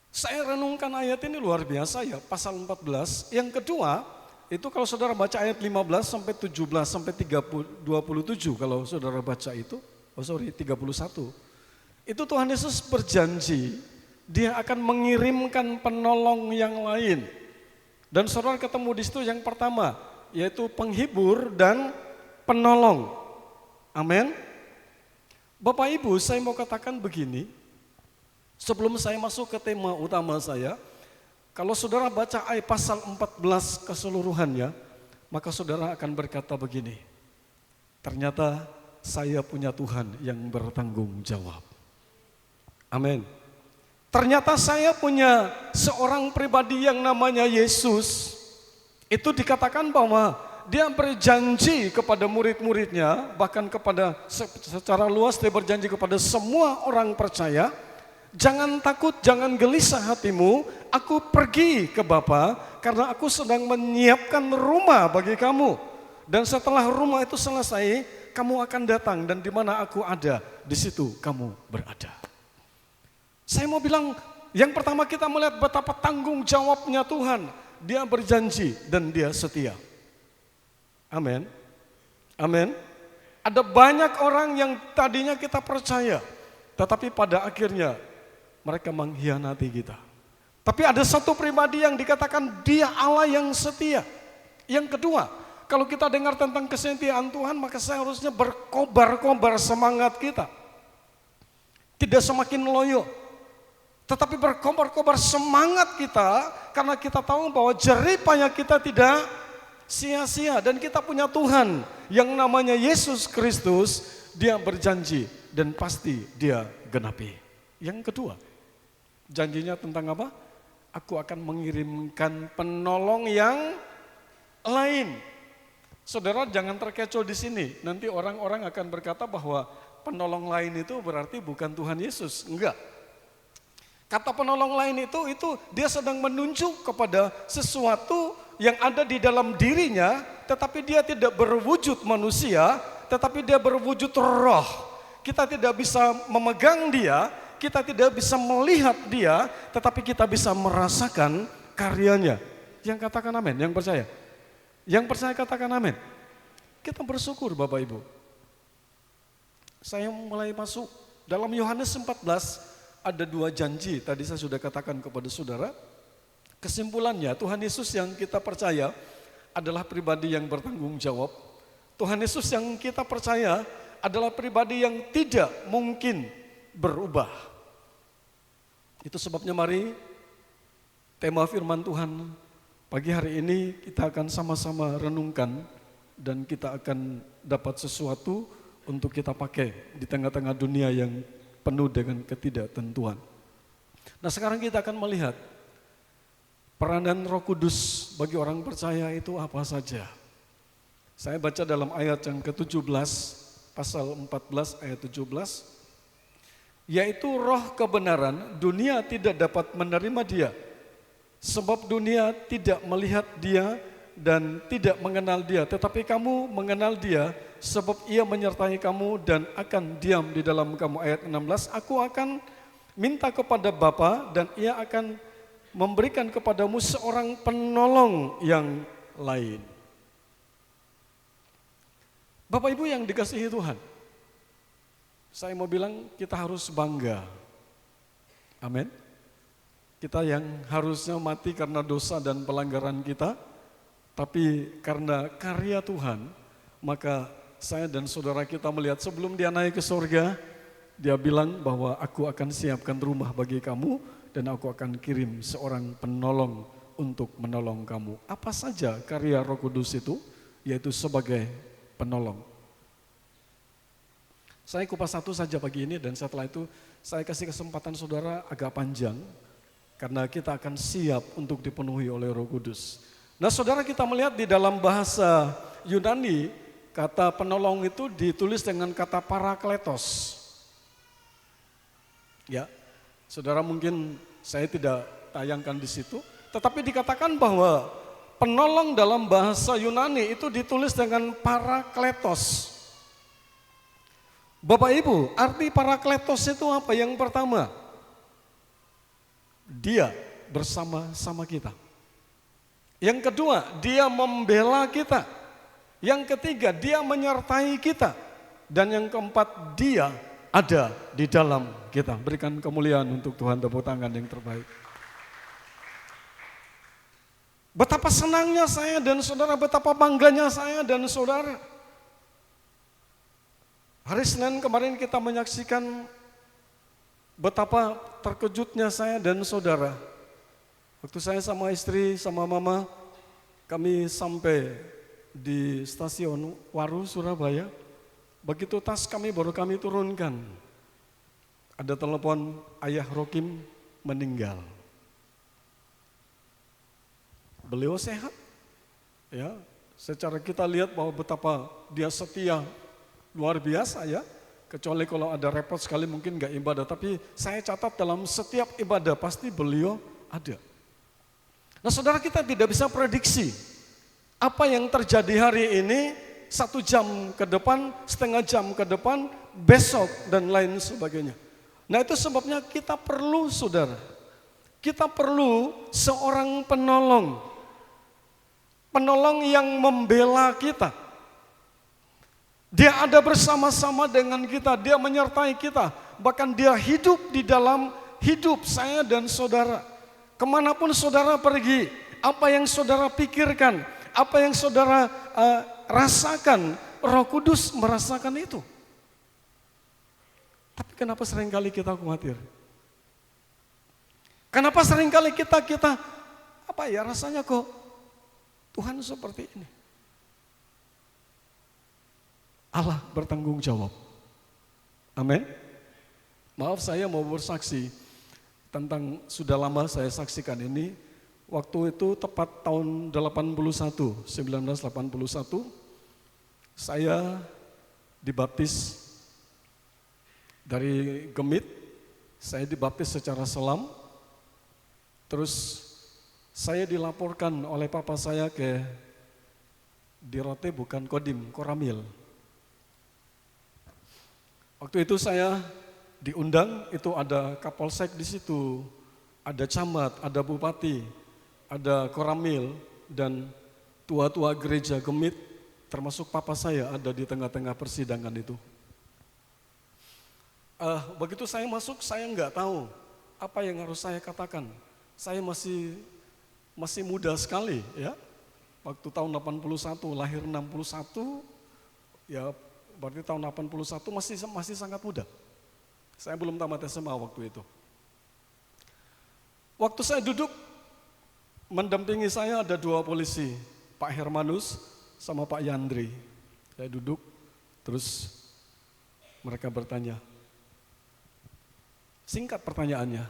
Saya renungkan ayat ini luar biasa ya, pasal 14. Yang kedua, itu kalau saudara baca ayat 15 sampai 17 sampai 27 kalau saudara baca itu, 31. Itu Tuhan Yesus berjanji dia akan mengirimkan penolong yang lain. Dan saudara ketemu di situ yang pertama, yaitu penghibur dan penolong. Amin. Bapak Ibu, saya mau katakan begini, sebelum saya masuk ke tema utama saya, kalau saudara baca ayat pasal 14 keseluruhannya, maka saudara akan berkata begini, ternyata saya punya Tuhan yang bertanggung jawab. Amin. Ternyata saya punya seorang pribadi yang namanya Yesus. Itu dikatakan bahwa dia berjanji kepada murid-muridnya, bahkan kepada secara luas dia berjanji kepada semua orang percaya, jangan takut, jangan gelisah hatimu, aku pergi ke Bapa karena aku sedang menyiapkan rumah bagi kamu. Dan setelah rumah itu selesai, kamu akan datang dan di mana aku ada, di situ kamu berada. Saya mau bilang, yang pertama kita melihat betapa tanggung jawabnya Tuhan. Dia berjanji dan dia setia. Amin. Amin. Ada banyak orang yang tadinya kita percaya, tetapi pada akhirnya mereka mengkhianati kita. Tapi ada satu pribadi yang dikatakan dia Allah yang setia. Yang kedua, Kalau kita dengar tentang kesetiaan Tuhan, maka seharusnya berkobar-kobar semangat kita. Tidak semakin loyo, tetapi berkobar-kobar semangat kita karena kita tahu bahwa jerih payah kita tidak sia-sia. Dan kita punya Tuhan yang namanya Yesus Kristus, Dia berjanji dan pasti Dia genapi. Yang kedua, janjinya tentang apa? Aku akan mengirimkan penolong yang lain. Saudara jangan terkecoh di sini. Nanti orang-orang akan berkata bahwa penolong lain itu berarti bukan Tuhan Yesus. Enggak. Kata penolong lain itu dia sedang menunjuk kepada sesuatu yang ada di dalam dirinya, tetapi dia tidak berwujud manusia, tetapi dia berwujud roh. Kita tidak bisa memegang dia, kita tidak bisa melihat dia, tetapi kita bisa merasakan karyanya. Yang katakan amin, yang percaya. Yang percaya katakan amin. Kita bersyukur Bapak Ibu. Saya mulai masuk dalam Yohanes 14 ada 2 janji. Tadi saya sudah katakan kepada saudara. Kesimpulannya Tuhan Yesus yang kita percaya adalah pribadi yang bertanggung jawab. Tuhan Yesus yang kita percaya adalah pribadi yang tidak mungkin berubah. Itu sebabnya mari tema firman Tuhan pagi hari ini kita akan sama-sama renungkan dan kita akan dapat sesuatu untuk kita pakai di tengah-tengah dunia yang penuh dengan ketidaktentuan. Nah sekarang kita akan melihat peranan Roh Kudus bagi orang percaya itu apa saja. Saya baca dalam ayat yang ke-17, pasal 14 ayat 17, yaitu roh kebenaran, dunia tidak dapat menerima dia. Sebab dunia tidak melihat dia dan tidak mengenal dia. Tetapi kamu mengenal dia sebab ia menyertai kamu dan akan diam di dalam kamu. Ayat 16, aku akan minta kepada Bapa dan ia akan memberikan kepadamu seorang penolong yang lain. Bapak Ibu yang dikasihi Tuhan, saya mau bilang kita harus bangga. Amin. Kita yang harusnya mati karena dosa dan pelanggaran kita, tapi karena karya Tuhan, maka saya dan saudara kita melihat sebelum dia naik ke surga, dia bilang bahwa aku akan siapkan rumah bagi kamu dan aku akan kirim seorang penolong untuk menolong kamu. Apa saja karya Roh Kudus itu? Yaitu sebagai penolong. Saya kupas satu saja pagi ini dan setelah itu saya kasih kesempatan saudara agak panjang. Karena kita akan siap untuk dipenuhi oleh Roh Kudus. Nah saudara kita melihat di dalam bahasa Yunani, kata penolong itu ditulis dengan kata parakletos. Ya, saudara mungkin saya tidak tayangkan di situ. Tetapi dikatakan bahwa penolong dalam bahasa Yunani itu ditulis dengan parakletos. Bapak Ibu, arti parakletos itu apa? Yang pertama, dia bersama-sama kita. Yang kedua, dia membela kita. Yang ketiga, dia menyertai kita. Dan yang keempat, dia ada di dalam kita. Berikan kemuliaan untuk Tuhan, tepuk tangan yang terbaik. Betapa senangnya saya dan saudara, betapa bangganya saya dan saudara. Hari Senin kemarin kita menyaksikan betapa terkejutnya saya dan saudara. Waktu saya sama istri, sama mama, kami sampai di stasiun Waru, Surabaya. Begitu tas kami baru kami turunkan, ada telepon ayah Rokim meninggal. Beliau sehat, ya. Secara kita lihat bahwa betapa dia setia, luar biasa ya. Kecuali kalau ada repot sekali mungkin gak ibadah. Tapi saya catat dalam setiap ibadah pasti beliau ada. Nah saudara, kita tidak bisa prediksi apa yang terjadi hari ini, 1 jam ke depan, setengah jam ke depan, besok dan lain sebagainya. Nah itu sebabnya kita perlu saudara, kita perlu seorang penolong. Penolong yang membela kita. Dia ada bersama-sama dengan kita, dia menyertai kita. Bahkan dia hidup di dalam hidup saya dan saudara. Kemanapun saudara pergi, apa yang saudara pikirkan, Apa yang saudara rasakan, Roh Kudus merasakan itu. Tapi kenapa seringkali kita khawatir? Kenapa seringkali kita rasanya kok Tuhan seperti ini? Allah bertanggung jawab. Amin. Maaf, saya mau bersaksi tentang sudah lama saya saksikan ini. Waktu itu tepat tahun 1981, saya dibaptis dari Gemit, saya dibaptis secara selam. Terus saya dilaporkan oleh papa saya di Rote, bukan Kodim, Koramil. Waktu itu saya diundang, itu ada Kapolsek di situ, ada camat, ada bupati, ada Koramil, dan tua-tua gereja Gemit, termasuk papa saya ada di tengah-tengah persidangan itu. Begitu saya masuk, saya nggak tahu apa yang harus saya katakan. Saya masih muda sekali, ya. Waktu tahun 81, lahir 61, ya berarti tahun 81 masih sangat muda. Saya belum tamat SMA waktu itu. Waktu saya duduk, mendampingi saya ada dua polisi, Pak Hermanus sama Pak Yandri. Saya duduk, terus mereka bertanya. Singkat pertanyaannya,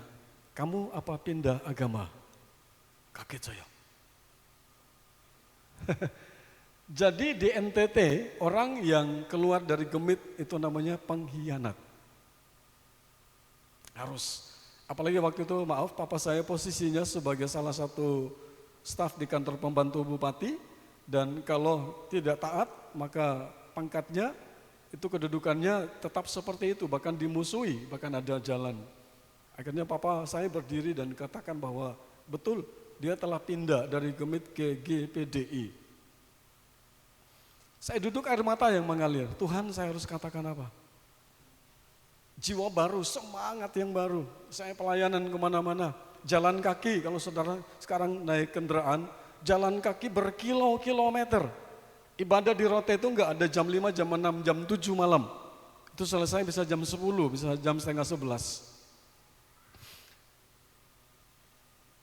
kamu apa pindah agama? Kaget saya. Jadi di NTT, orang yang keluar dari Gemit itu namanya pengkhianat. Harus. Apalagi waktu itu, maaf, papa saya posisinya sebagai salah satu staf di kantor pembantu bupati, dan kalau tidak taat, maka pangkatnya, itu kedudukannya tetap seperti itu, bahkan dimusuhi, bahkan ada jalan. Akhirnya papa saya berdiri dan katakan bahwa betul, dia telah pindah dari Gemit ke GPDI. Saya duduk, air mata yang mengalir. Tuhan, saya harus katakan apa? Jiwa baru, semangat yang baru. Saya pelayanan kemana-mana, jalan kaki. Kalau saudara sekarang naik kendaraan, jalan kaki berkilo-kilometer. Ibadah di Rote itu enggak ada jam 5, jam 6, jam 7 malam. Itu selesai bisa jam 10, bisa jam setengah 11.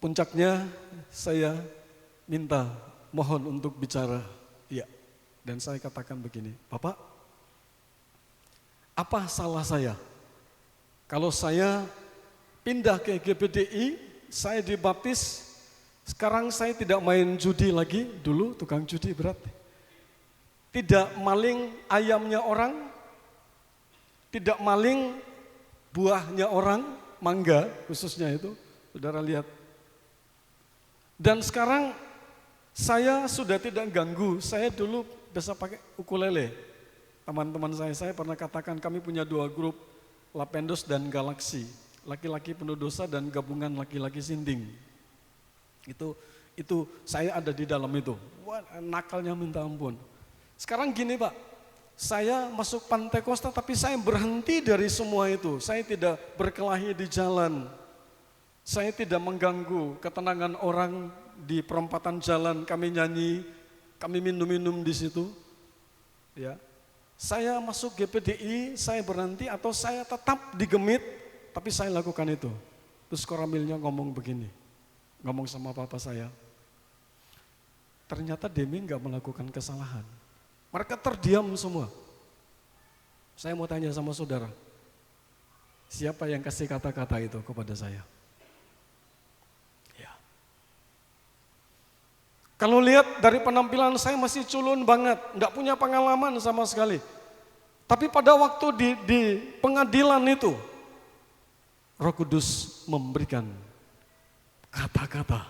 Puncaknya saya minta, mohon untuk bicara. Ya, dan saya katakan begini, Bapak, apa salah saya? Kalau saya pindah ke GPDI, saya dibaptis, sekarang saya tidak main judi lagi, dulu tukang judi berat. Tidak maling ayamnya orang, tidak maling buahnya orang, mangga khususnya itu, saudara lihat. Dan sekarang saya sudah tidak ganggu, saya dulu biasa pakai ukulele. Teman-teman saya pernah katakan kami punya dua grup, Lapendos dan Galaksi, laki-laki penuh dosa dan gabungan laki-laki sinding. Itu saya ada di dalam itu. Wah, nakalnya minta ampun. Sekarang gini Pak, saya masuk Pantai Kosta tapi saya berhenti dari semua itu. Saya tidak berkelahi di jalan. Saya tidak mengganggu ketenangan orang di perempatan jalan. Kami nyanyi, kami minum-minum di situ. Ya. Saya masuk GPDI, saya berhenti atau saya tetap di Gemit, tapi saya lakukan itu. Terus Koramilnya ngomong begini, ngomong sama papa saya. Ternyata Demi nggak melakukan kesalahan. Mereka terdiam semua. Saya mau tanya sama saudara, siapa yang kasih kata-kata itu kepada saya? Ya. Kalau lihat dari penampilan saya masih culun banget, nggak punya pengalaman sama sekali. Tapi pada waktu di pengadilan itu, Roh Kudus memberikan kata-kata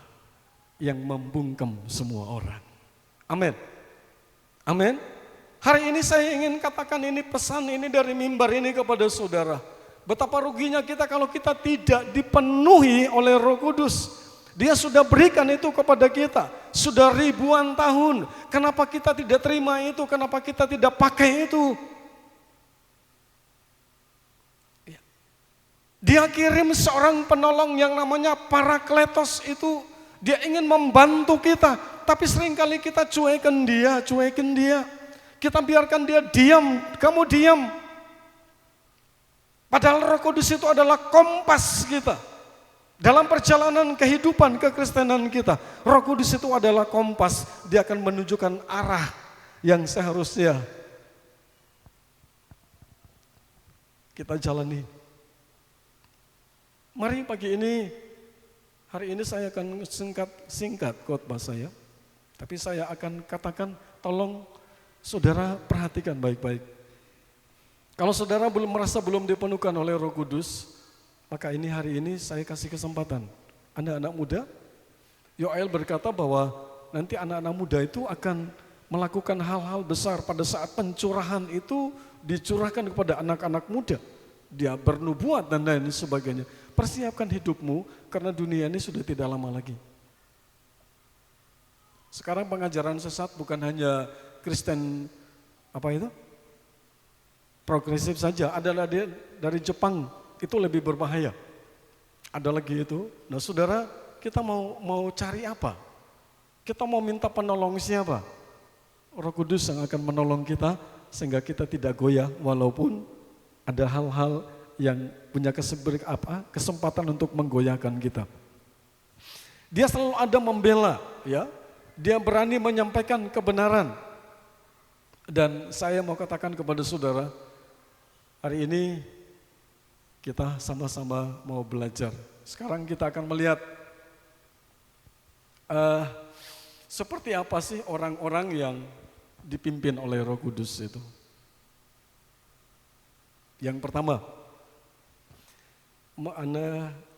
yang membungkam semua orang. Amin. Amin. Hari ini saya ingin katakan ini pesan ini dari mimbar ini kepada saudara. Betapa ruginya kita kalau kita tidak dipenuhi oleh Roh Kudus. Dia sudah berikan itu kepada kita, sudah ribuan tahun. Kenapa kita tidak terima itu? Kenapa kita tidak pakai itu? Dia kirim seorang penolong yang namanya Parakletos itu. Dia ingin membantu kita, tapi seringkali kita cuekin dia. Kita biarkan dia diam, kamu diam. Padahal Roh Kudus itu adalah kompas kita. Dalam perjalanan kehidupan kekristenan kita, Roh Kudus itu adalah kompas. Dia akan menunjukkan arah yang seharusnya kita jalani. Mari hari ini saya akan singkat khotbah saya. Tapi saya akan katakan, tolong saudara perhatikan baik-baik. Kalau saudara merasa belum dipenuhkan oleh Roh Kudus, maka hari ini saya kasih kesempatan. Anak-anak muda, Yoel berkata bahwa nanti anak-anak muda itu akan melakukan hal-hal besar pada saat pencurahan itu dicurahkan kepada anak-anak muda. Dia bernubuat dan lain sebagainya. Persiapkan hidupmu karena dunia ini sudah tidak lama lagi. Sekarang pengajaran sesat bukan hanya Kristen progresif saja, adalah dia dari Jepang, itu lebih berbahaya. Ada lagi itu. Nah saudara, kita mau cari apa? Kita mau minta penolong siapa? Roh Kudus yang akan menolong kita sehingga kita tidak goyah walaupun ada hal-hal yang punya kesempatan untuk menggoyahkan kita. Dia selalu ada membela, ya. Dia berani menyampaikan kebenaran. Dan saya mau katakan kepada saudara, hari ini kita sama-sama mau belajar. Sekarang kita akan melihat seperti apa sih orang-orang yang dipimpin oleh Roh Kudus itu. Yang pertama,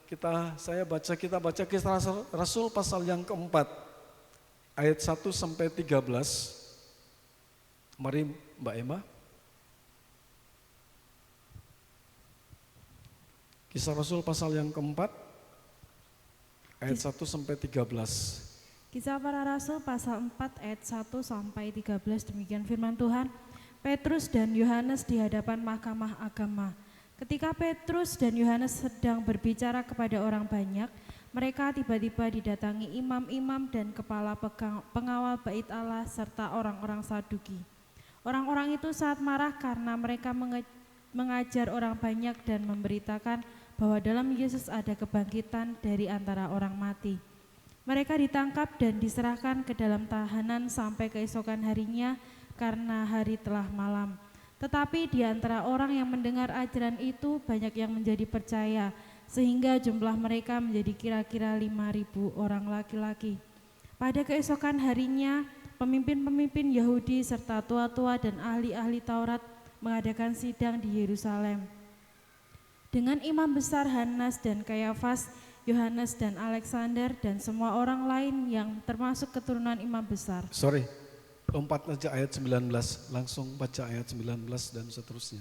kita baca Kisah Rasul pasal yang keempat, ayat 1 sampai 13. Mari Mbak Emma. Kisah Rasul pasal yang keempat, ayat 1 sampai 13. Kisah Para Rasul pasal 4 ayat 1 sampai 13, demikian firman Tuhan. Petrus dan Yohanes di hadapan mahkamah agama. Ketika Petrus dan Yohanes sedang berbicara kepada orang banyak, mereka tiba-tiba didatangi imam-imam dan kepala pengawal bait Allah serta orang-orang Saduki. Orang-orang itu sangat marah karena mereka mengajar orang banyak dan memberitakan bahwa dalam Yesus ada kebangkitan dari antara orang mati. Mereka ditangkap dan diserahkan ke dalam tahanan sampai keesokan harinya karena hari telah malam. Tetapi di antara orang yang mendengar ajaran itu banyak yang menjadi percaya, sehingga jumlah mereka menjadi kira-kira 5.000 orang laki-laki. Pada keesokan harinya, pemimpin-pemimpin Yahudi serta tua-tua dan ahli-ahli Taurat mengadakan sidang di Yerusalem. Dengan imam besar Hanas dan Kayafas, Yohanes dan Alexander dan semua orang lain yang termasuk keturunan imam besar. Lompat aja ayat 19, langsung baca ayat 19 dan seterusnya.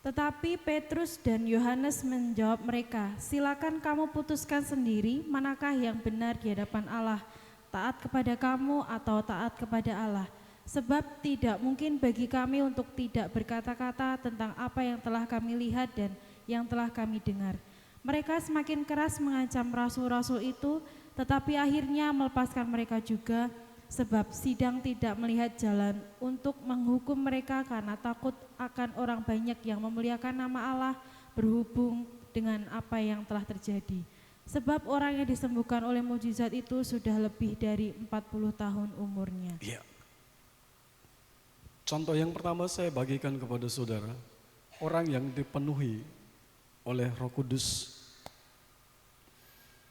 Tetapi Petrus dan Yohanes menjawab mereka, silakan kamu putuskan sendiri manakah yang benar di hadapan Allah, taat kepada kamu atau taat kepada Allah. Sebab tidak mungkin bagi kami untuk tidak berkata-kata tentang apa yang telah kami lihat dan yang telah kami dengar. Mereka semakin keras mengancam rasul-rasul itu, tetapi akhirnya melepaskan mereka juga, sebab sidang tidak melihat jalan untuk menghukum mereka karena takut akan orang banyak yang memuliakan nama Allah berhubung dengan apa yang telah terjadi. Sebab orang yang disembuhkan oleh mukjizat itu sudah lebih dari 40 tahun umurnya. Iya. Contoh yang pertama saya bagikan kepada saudara, orang yang dipenuhi oleh Roh Kudus.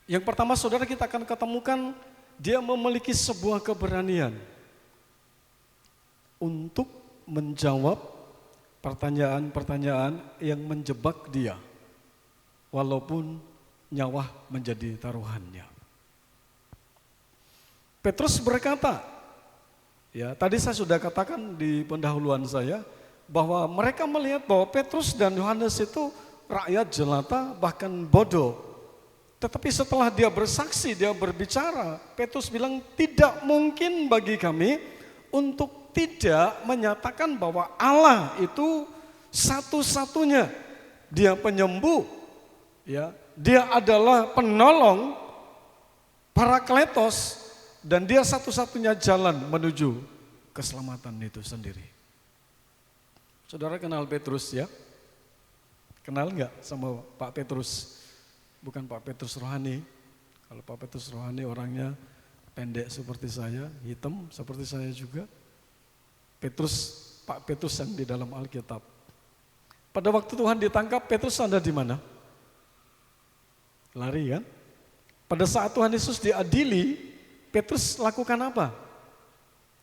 Yang pertama saudara kita akan ketemukan dia memiliki sebuah keberanian untuk menjawab pertanyaan-pertanyaan yang menjebak dia, walaupun nyawa menjadi taruhannya. Petrus berkata, ya tadi saya sudah katakan di pendahuluan saya, bahwa mereka melihat bahwa Petrus dan Yohanes itu rakyat jelata bahkan bodoh. Tetapi setelah dia bersaksi, dia berbicara, Petrus bilang tidak mungkin bagi kami untuk tidak menyatakan bahwa Allah itu satu-satunya. Dia penyembuh, ya, dia adalah penolong Parakletos, dan dia satu-satunya jalan menuju keselamatan itu sendiri. Saudara kenal Petrus ya? Kenal enggak sama Pak Petrus? Bukan Pak Petrus rohani. Kalau Pak Petrus rohani orangnya pendek seperti saya, hitam seperti saya juga. Pak Petrus yang di dalam Alkitab. Pada waktu Tuhan ditangkap, Petrus ada di mana? Lari kan? Pada saat Tuhan Yesus diadili, Petrus lakukan apa?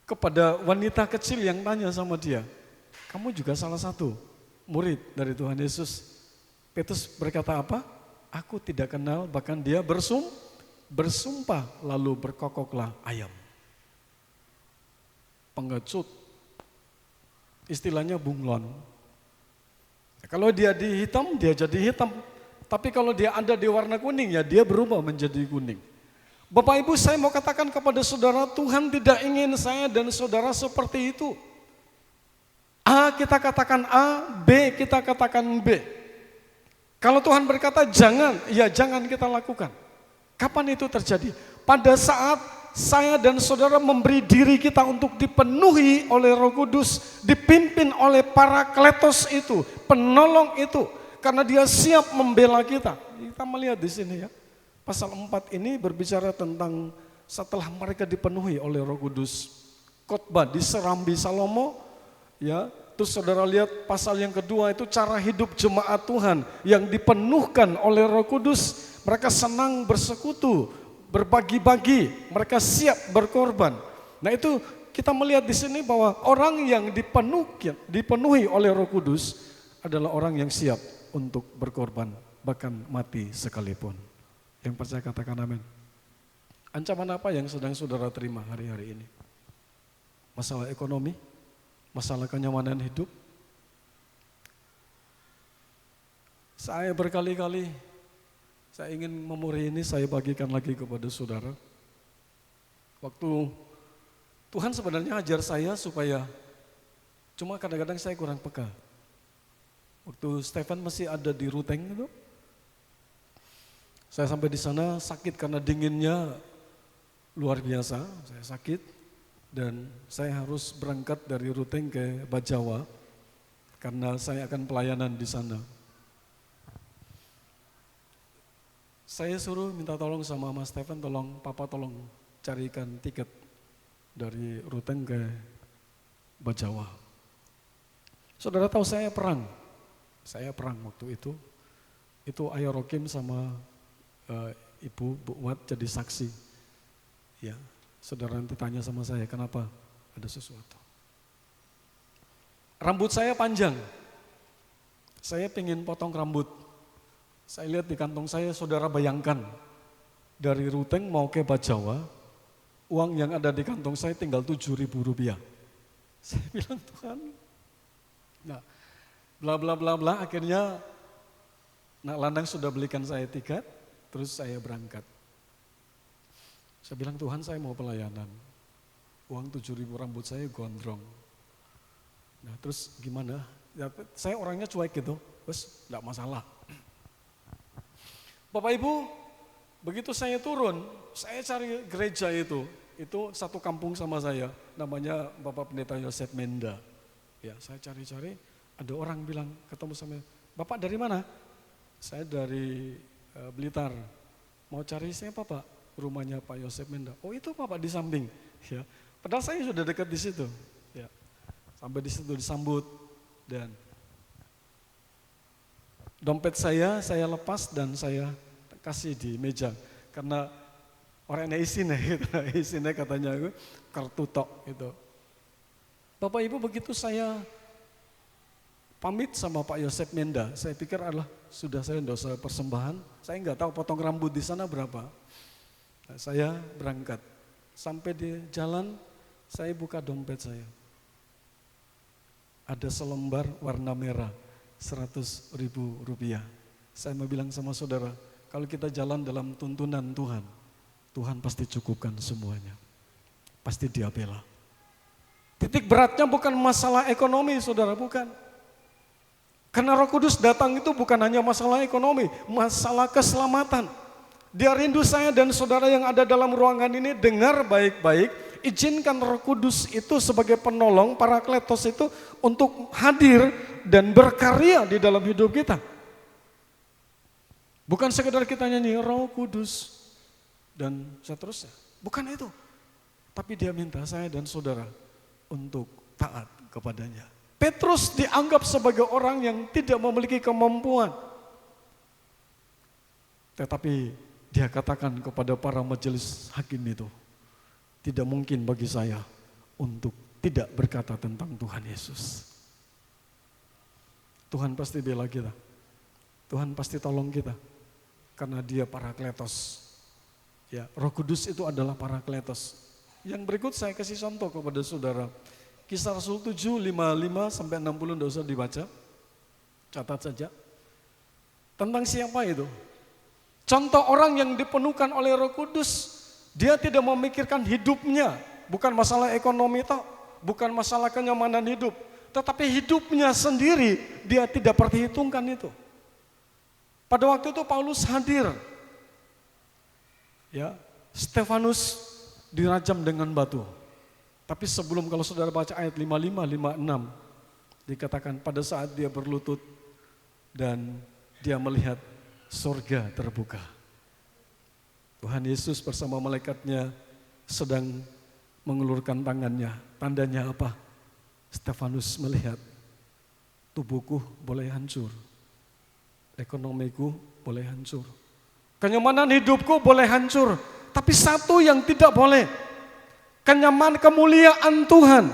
Kepada wanita kecil yang tanya sama dia, kamu juga salah satu murid dari Tuhan Yesus. Petrus berkata apa? Aku tidak kenal, bahkan dia bersumpah lalu berkokoklah ayam. Pengecut, istilahnya bunglon. Kalau dia di hitam, dia jadi hitam. Tapi kalau dia ada di warna kuning, ya dia berubah menjadi kuning. Bapak Ibu, saya mau katakan kepada saudara, Tuhan tidak ingin saya dan saudara seperti itu. A kita katakan A, B kita katakan B. Kalau Tuhan berkata jangan, ya jangan kita lakukan. Kapan itu terjadi? Pada saat saya dan saudara memberi diri kita untuk dipenuhi oleh Roh Kudus, dipimpin oleh Parakletos itu, penolong itu, karena dia siap membela kita. Kita melihat di sini ya, pasal 4 ini berbicara tentang setelah mereka dipenuhi oleh Roh Kudus, khotbah di Serambi Salomo, ya. Terus saudara lihat pasal yang kedua itu cara hidup jemaat Tuhan yang dipenuhkan oleh Roh Kudus. Mereka senang bersekutu, berbagi-bagi, mereka siap berkorban. Nah itu kita melihat di sini bahwa orang yang dipenuhi oleh Roh Kudus adalah orang yang siap untuk berkorban, bahkan mati sekalipun. Yang percaya katakan amin. Ancaman apa yang sedang saudara terima hari-hari ini? Masalah ekonomi? Masalah kenyamanan hidup? Saya berkali-kali, saya ingin memori ini saya bagikan lagi kepada saudara. Waktu Tuhan sebenarnya ajar saya supaya, cuma kadang-kadang saya kurang peka. Waktu Stefan masih ada di Ruteng itu, saya sampai di sana sakit karena dinginnya luar biasa, saya sakit. Dan saya harus berangkat dari Ruteng ke Bajawa karena saya akan pelayanan di sana. Saya suruh minta tolong sama Mas Stefan, Papa tolong carikan tiket dari Ruteng ke Bajawa. Saudara tahu saya perang waktu itu. Itu Ayah Rokim sama Ibu Bu Wat jadi saksi. Ya. Saudara nanti tanya sama saya, kenapa ada sesuatu. Rambut saya panjang, saya pengen potong rambut. Saya lihat di kantong saya, saudara bayangkan, dari Ruteng mau ke Bajawa, uang yang ada di kantong saya tinggal Rp7.000. Saya bilang, Tuhan, nah, bla bla bla bla, akhirnya Nak Landang sudah belikan saya tiket, terus saya berangkat. Saya bilang, Tuhan saya mau pelayanan, uang 7.000 rambut saya gondrong. Nah terus gimana? Ya, saya orangnya cuek gitu, terus enggak masalah. Bapak Ibu, begitu saya turun, saya cari gereja itu satu kampung sama saya, namanya Bapak Pendeta Yosef Menda. Ya saya cari-cari, ada orang bilang, ketemu sama, Bapak dari mana? Saya dari Blitar, mau cari siapa Pak? Rumahnya Pak Yosef Menda. Oh itu Bapak di samping. Ya. Padahal saya sudah dekat di situ. Ya. Sampai di situ disambut dan dompet saya lepas dan saya kasih di meja karena orangnya isinya katanya kartu tok itu. Bapak Ibu begitu saya pamit sama Pak Yosef Menda, saya pikir sudah saya enggak usah persembahan, saya enggak tahu potong rambut di sana berapa. Nah, saya berangkat, sampai di jalan saya buka dompet saya. Ada selembar warna merah, Rp100.000. Saya mau bilang sama saudara, kalau kita jalan dalam tuntunan Tuhan, Tuhan pasti cukupkan semuanya. Pasti Dia bela. Titik beratnya bukan masalah ekonomi saudara, bukan. Karena Roh Kudus datang itu bukan hanya masalah ekonomi, masalah keselamatan. Dia rindu saya dan saudara yang ada dalam ruangan ini dengar baik-baik. Izinkan Roh Kudus itu sebagai penolong, Parakletos itu untuk hadir dan berkarya di dalam hidup kita. Bukan sekedar kita nyanyi Roh Kudus dan seterusnya. Bukan itu. Tapi dia minta saya dan saudara untuk taat kepadanya. Petrus dianggap sebagai orang yang tidak memiliki kemampuan. Tetapi dia katakan kepada para majelis hakim itu, tidak mungkin bagi saya untuk tidak berkata tentang Tuhan Yesus. Tuhan pasti bela kita. Tuhan pasti tolong kita. Karena dia Parakletos. Ya, Roh Kudus itu adalah Parakletos. Yang berikut saya kasih contoh kepada saudara. Kisah Rasul 7, 55 sampai 60 tidak usah dibaca. Catat saja. Tentang siapa itu? Contoh orang yang dipenuhkan oleh Roh Kudus. Dia tidak memikirkan hidupnya. Bukan masalah ekonomi toh. Bukan masalah kenyamanan hidup. Tetapi hidupnya sendiri dia tidak perhitungkan itu. Pada waktu itu Paulus hadir. Ya, Stefanus dirajam dengan batu. Tapi sebelum, kalau saudara baca ayat 55, 56, dikatakan pada saat dia berlutut dan dia melihat surga terbuka. Tuhan Yesus bersama malaikatnya sedang mengulurkan tangannya. Tandanya apa? Stefanus melihat tubuhku boleh hancur, ekonomiku boleh hancur, kenyamanan hidupku boleh hancur. Tapi satu yang tidak boleh, kenyamanan kemuliaan Tuhan.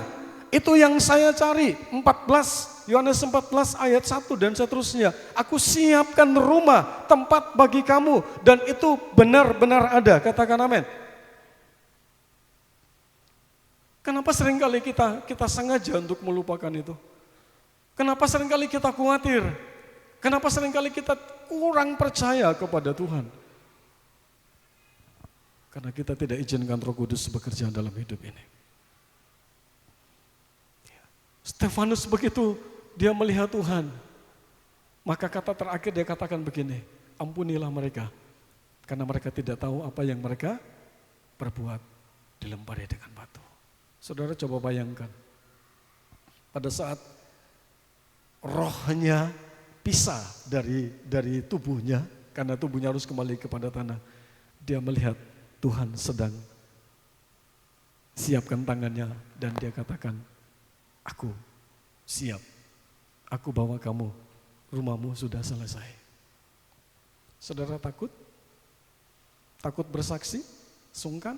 Itu yang saya cari. 14, Yohanes 14 ayat 1 dan seterusnya. Aku siapkan rumah, tempat bagi kamu. Dan itu benar-benar ada. Katakan amin. Kenapa seringkali kita sengaja untuk melupakan itu? Kenapa seringkali kita khawatir? Kenapa seringkali kita kurang percaya kepada Tuhan? Karena kita tidak izinkan Roh Kudus bekerja dalam hidup ini. Stefanus begitu dia melihat Tuhan, maka kata terakhir dia katakan begini, ampunilah mereka, karena mereka tidak tahu apa yang mereka perbuat, dilempari dengan batu. Saudara coba bayangkan, pada saat rohnya pisah dari tubuhnya, karena tubuhnya harus kembali kepada tanah, dia melihat Tuhan sedang siapkan tangannya dan dia katakan, aku siap, aku bawa kamu, rumahmu sudah selesai. Saudara takut? Takut bersaksi? Sungkan?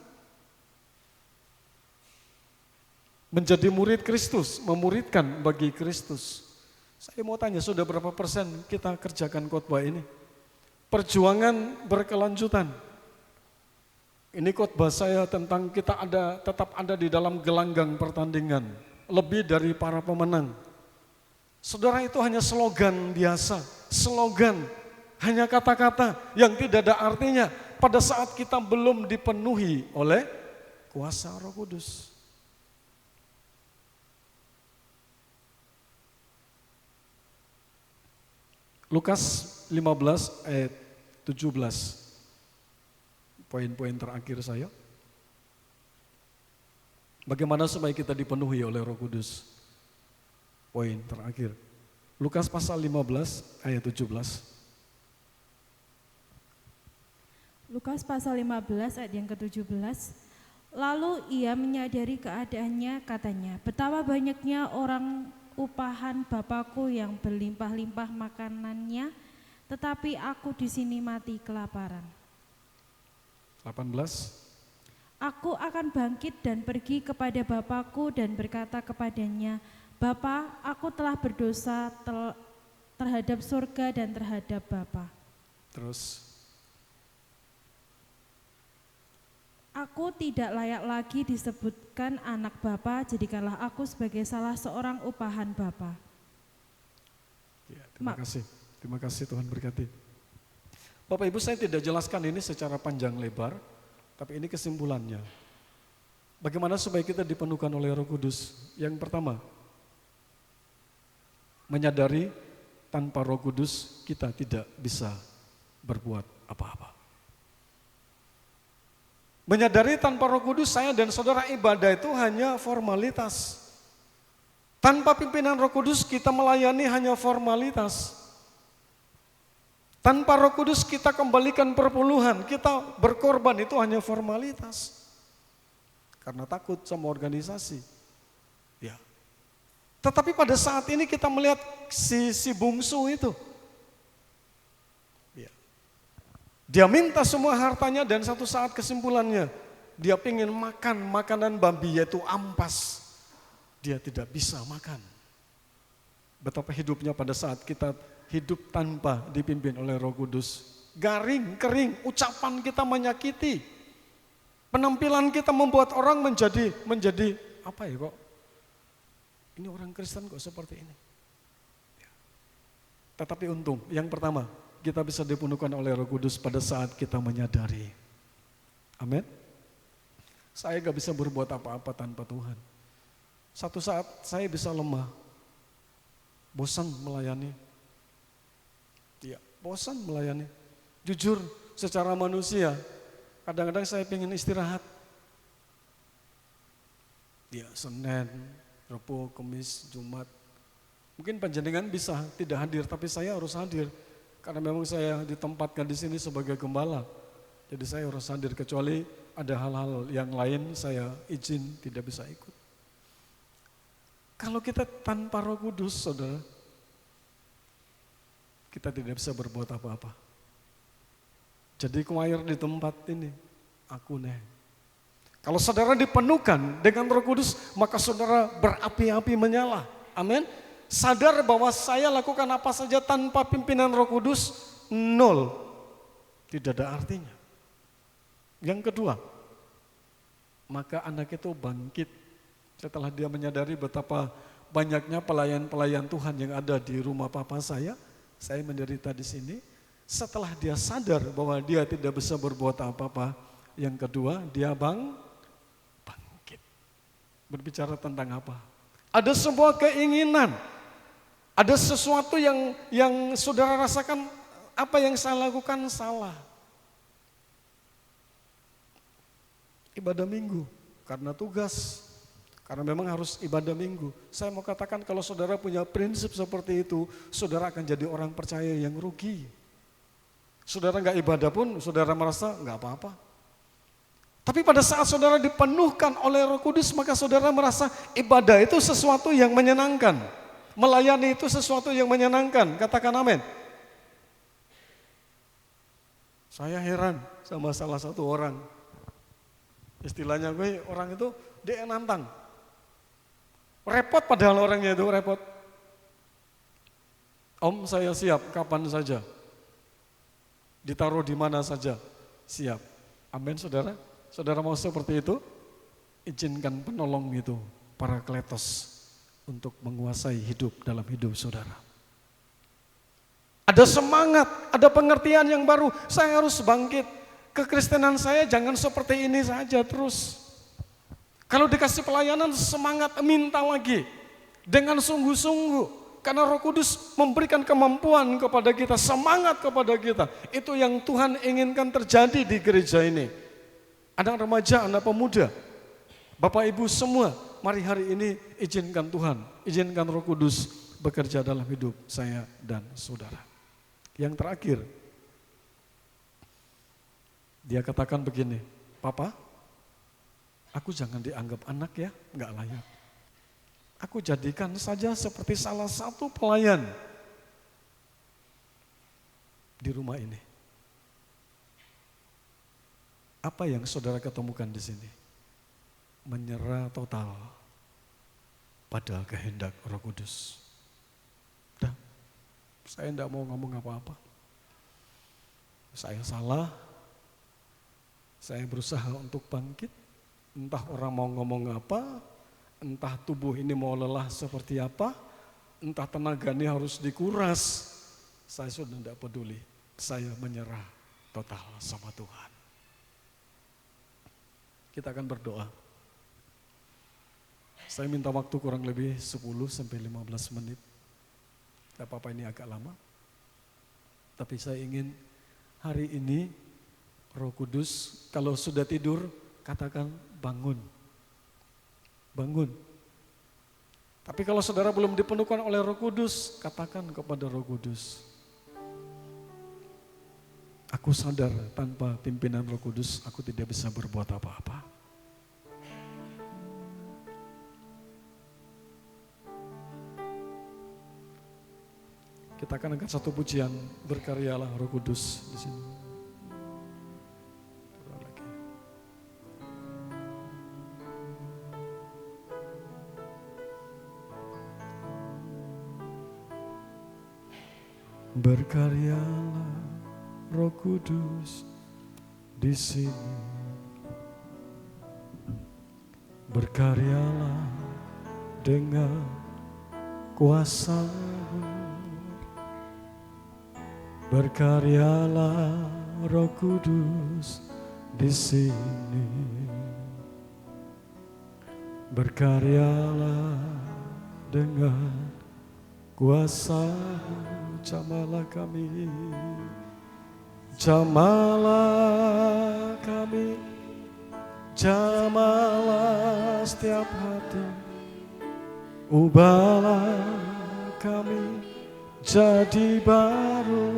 Menjadi murid Kristus, memuridkan bagi Kristus. Saya mau tanya, sudah berapa persen kita kerjakan khotbah ini? Perjuangan berkelanjutan. Ini khotbah saya tentang kita tetap ada di dalam gelanggang pertandingan. Lebih dari para pemenang. Saudara, itu hanya slogan biasa. Slogan, hanya kata-kata yang tidak ada artinya. Pada saat kita belum dipenuhi oleh kuasa Roh Kudus. Lukas 15 ayat 17. Poin-poin terakhir saya. Bagaimana supaya kita dipenuhi oleh Roh Kudus? Poin terakhir. Lukas pasal 15 ayat 17. Lukas pasal 15 ayat yang ke-17. Lalu ia menyadari keadaannya, katanya, betapa banyaknya orang upahan Bapakku yang berlimpah-limpah makanannya, tetapi aku di sini mati kelaparan. 18. Aku akan bangkit dan pergi kepada Bapakku dan berkata kepadanya, Bapa, aku telah berdosa terhadap surga dan terhadap Bapa. Terus. Aku tidak layak lagi disebutkan anak Bapa, jadikanlah aku sebagai salah seorang upahan Bapa. Ya, terima kasih. Terima kasih, Tuhan berkati. Bapak Ibu, saya tidak jelaskan ini secara panjang lebar, tapi ini kesimpulannya. Bagaimana supaya kita dipenuhkan oleh Roh Kudus? Yang pertama, menyadari tanpa Roh Kudus kita tidak bisa berbuat apa-apa. Menyadari tanpa Roh Kudus saya dan saudara ibadah itu hanya formalitas. Tanpa pimpinan Roh Kudus kita melayani hanya formalitas. Tanpa Roh Kudus kita kembalikan perpuluhan, kita berkorban itu hanya formalitas. Karena takut sama organisasi. Ya. Tetapi pada saat ini kita melihat si bungsu itu. Ya. Dia minta semua hartanya dan satu saat kesimpulannya dia ingin makan makanan babi yaitu ampas. Dia tidak bisa makan. Betapa hidupnya pada saat kita hidup tanpa dipimpin oleh Roh Kudus. Garing, kering, ucapan kita menyakiti. Penampilan kita membuat orang menjadi apa ya kok? Ini orang Kristen kok seperti ini. Tetapi untung, yang pertama, kita bisa dipenuhkan oleh Roh Kudus pada saat kita menyadari. Amin. Saya gak bisa berbuat apa-apa tanpa Tuhan. Satu saat saya bisa lemah, bosan melayani. Ya, bosan melayani. Jujur, secara manusia, kadang-kadang saya ingin istirahat. Ya, Senin, Rabu, Kamis, Jumat. Mungkin panjenengan bisa tidak hadir, tapi saya harus hadir. Karena memang saya ditempatkan di sini sebagai gembala. Jadi saya harus hadir, kecuali ada hal-hal yang lain saya izin tidak bisa ikut. Kalau kita tanpa Roh Kudus, saudara, kita tidak bisa berbuat apa-apa. Jadi choir di tempat ini, aku nih. Kalau saudara dipenuhkan dengan Roh Kudus, maka saudara berapi-api menyala. Amin. Sadar bahwa saya lakukan apa saja tanpa pimpinan Roh Kudus, nol. Tidak ada artinya. Yang kedua, maka anak itu bangkit. Setelah dia menyadari betapa banyaknya pelayan-pelayan Tuhan yang ada di rumah papa saya menderita di sini. Setelah dia sadar bahwa dia tidak bisa berbuat apa-apa, yang kedua dia bangkit. Berbicara tentang apa? Ada sebuah keinginan, ada sesuatu yang saudara rasakan, apa yang saya lakukan salah. Ibadah minggu karena tugas. Karena memang harus ibadah minggu. Saya mau katakan kalau saudara punya prinsip seperti itu, saudara akan jadi orang percaya yang rugi. Saudara nggak ibadah pun, saudara merasa nggak apa-apa. Tapi pada saat saudara dipenuhkan oleh Roh Kudus, maka saudara merasa ibadah itu sesuatu yang menyenangkan. Melayani itu sesuatu yang menyenangkan. Katakan amin. Saya heran sama salah satu orang. Istilahnya orang itu dia nantang. Repot padahal orangnya itu repot. Om saya siap kapan saja. Ditaruh di mana saja. Siap. Amin saudara. Saudara mau seperti itu? Izinkan penolong itu, Parakletos, untuk menguasai hidup dalam hidup saudara. Ada semangat, ada pengertian yang baru. Saya harus bangkit. Kekristenan saya jangan seperti ini saja terus. Kalau dikasih pelayanan semangat minta lagi dengan sungguh-sungguh. Karena Roh Kudus memberikan kemampuan kepada kita, semangat kepada kita. Itu yang Tuhan inginkan terjadi di gereja ini. Anak remaja, anak pemuda, Bapak Ibu semua, mari hari ini izinkan Tuhan, izinkan Roh Kudus bekerja dalam hidup saya dan saudara. Yang terakhir, dia katakan begini, Papa, aku jangan dianggap anak ya, enggak layak. Aku jadikan saja seperti salah satu pelayan di rumah ini. Apa yang saudara ketemukan di sini? Menyerah total pada kehendak Roh Kudus. Dah, saya enggak mau ngomong apa-apa. Saya salah, saya berusaha untuk bangkit. Entah orang mau ngomong apa, entah tubuh ini mau lelah seperti apa, entah tenaga ini harus dikuras. Saya sudah tidak peduli, saya menyerah total sama Tuhan. Kita akan berdoa. Saya minta waktu kurang lebih 10-15 menit. Tidak apa-apa ini agak lama. Tapi saya ingin hari ini Roh Kudus kalau sudah tidur katakan bangun. Bangun. Tapi kalau saudara belum dipenuhkan oleh Roh Kudus, katakan kepada Roh Kudus, aku sadar tanpa pimpinan Roh Kudus aku tidak bisa berbuat apa-apa. Kita akan angkat satu pujian, berkaryalah Roh Kudus di sini. Berkaryalah Roh Kudus di sini. Berkaryalah dengan kuasa-Mu. Berkaryalah Roh Kudus di sini. Berkaryalah dengan kuasa-Mu. Jamalah kami, jamalah kami, jamalah setiap hati, ubahlah kami jadi baru.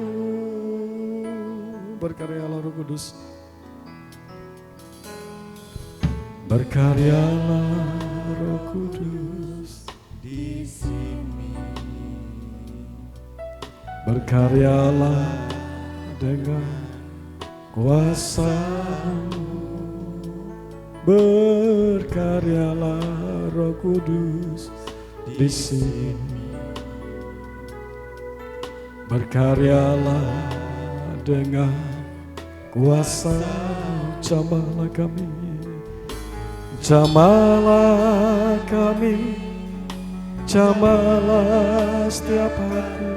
Berkaryalah Roh Kudus, berkaryalah Roh Kudus di sini. Berkaryalah dengan kuasa-Mu. Berkaryalah Roh Kudus di sini. Berkaryalah dengan kuasa-Mu. Jamalah kami, jamalah kami, jamalah setiap hati,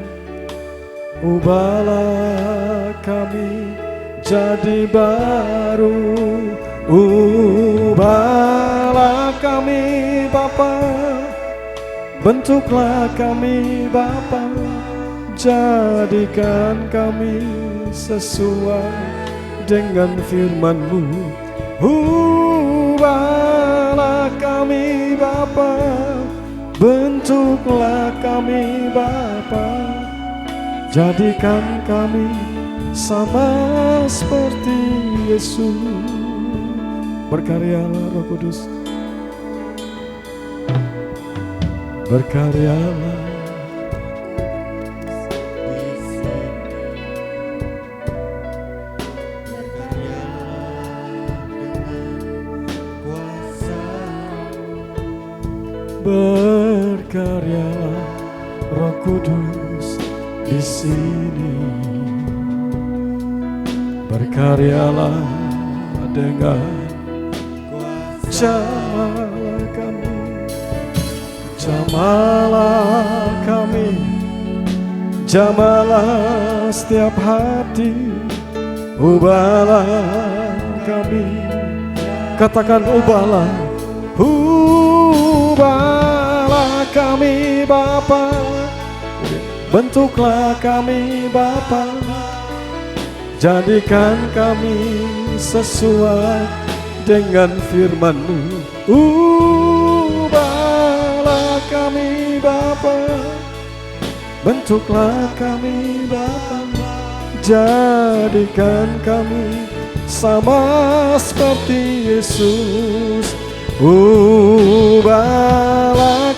ubahlah kami jadi baru. Ubahlah kami Bapa, bentuklah kami Bapa, jadikan kami sesuai dengan firman-Mu. Ubahlah kami Bapa, bentuklah kami Bapa, jadikan kami sama seperti Yesus. Berkaryalah Roh Kudus, berkaryalah di sini. Berkaryalah dengan kuasa-Mu. Berkaryalah Roh Kudus di sini. Berkaryalah dengan jamalah kami, jamalah kami, jamalah setiap hati, ubahlah kami. Katakan ubahlah, ubahlah kami Bapa, bentuklah kami Bapa, jadikan kami sesuai dengan firman-Mu. Ubahlah kami Bapa, bentuklah kami Bapa, jadikan kami sama seperti Yesus. Ubahlah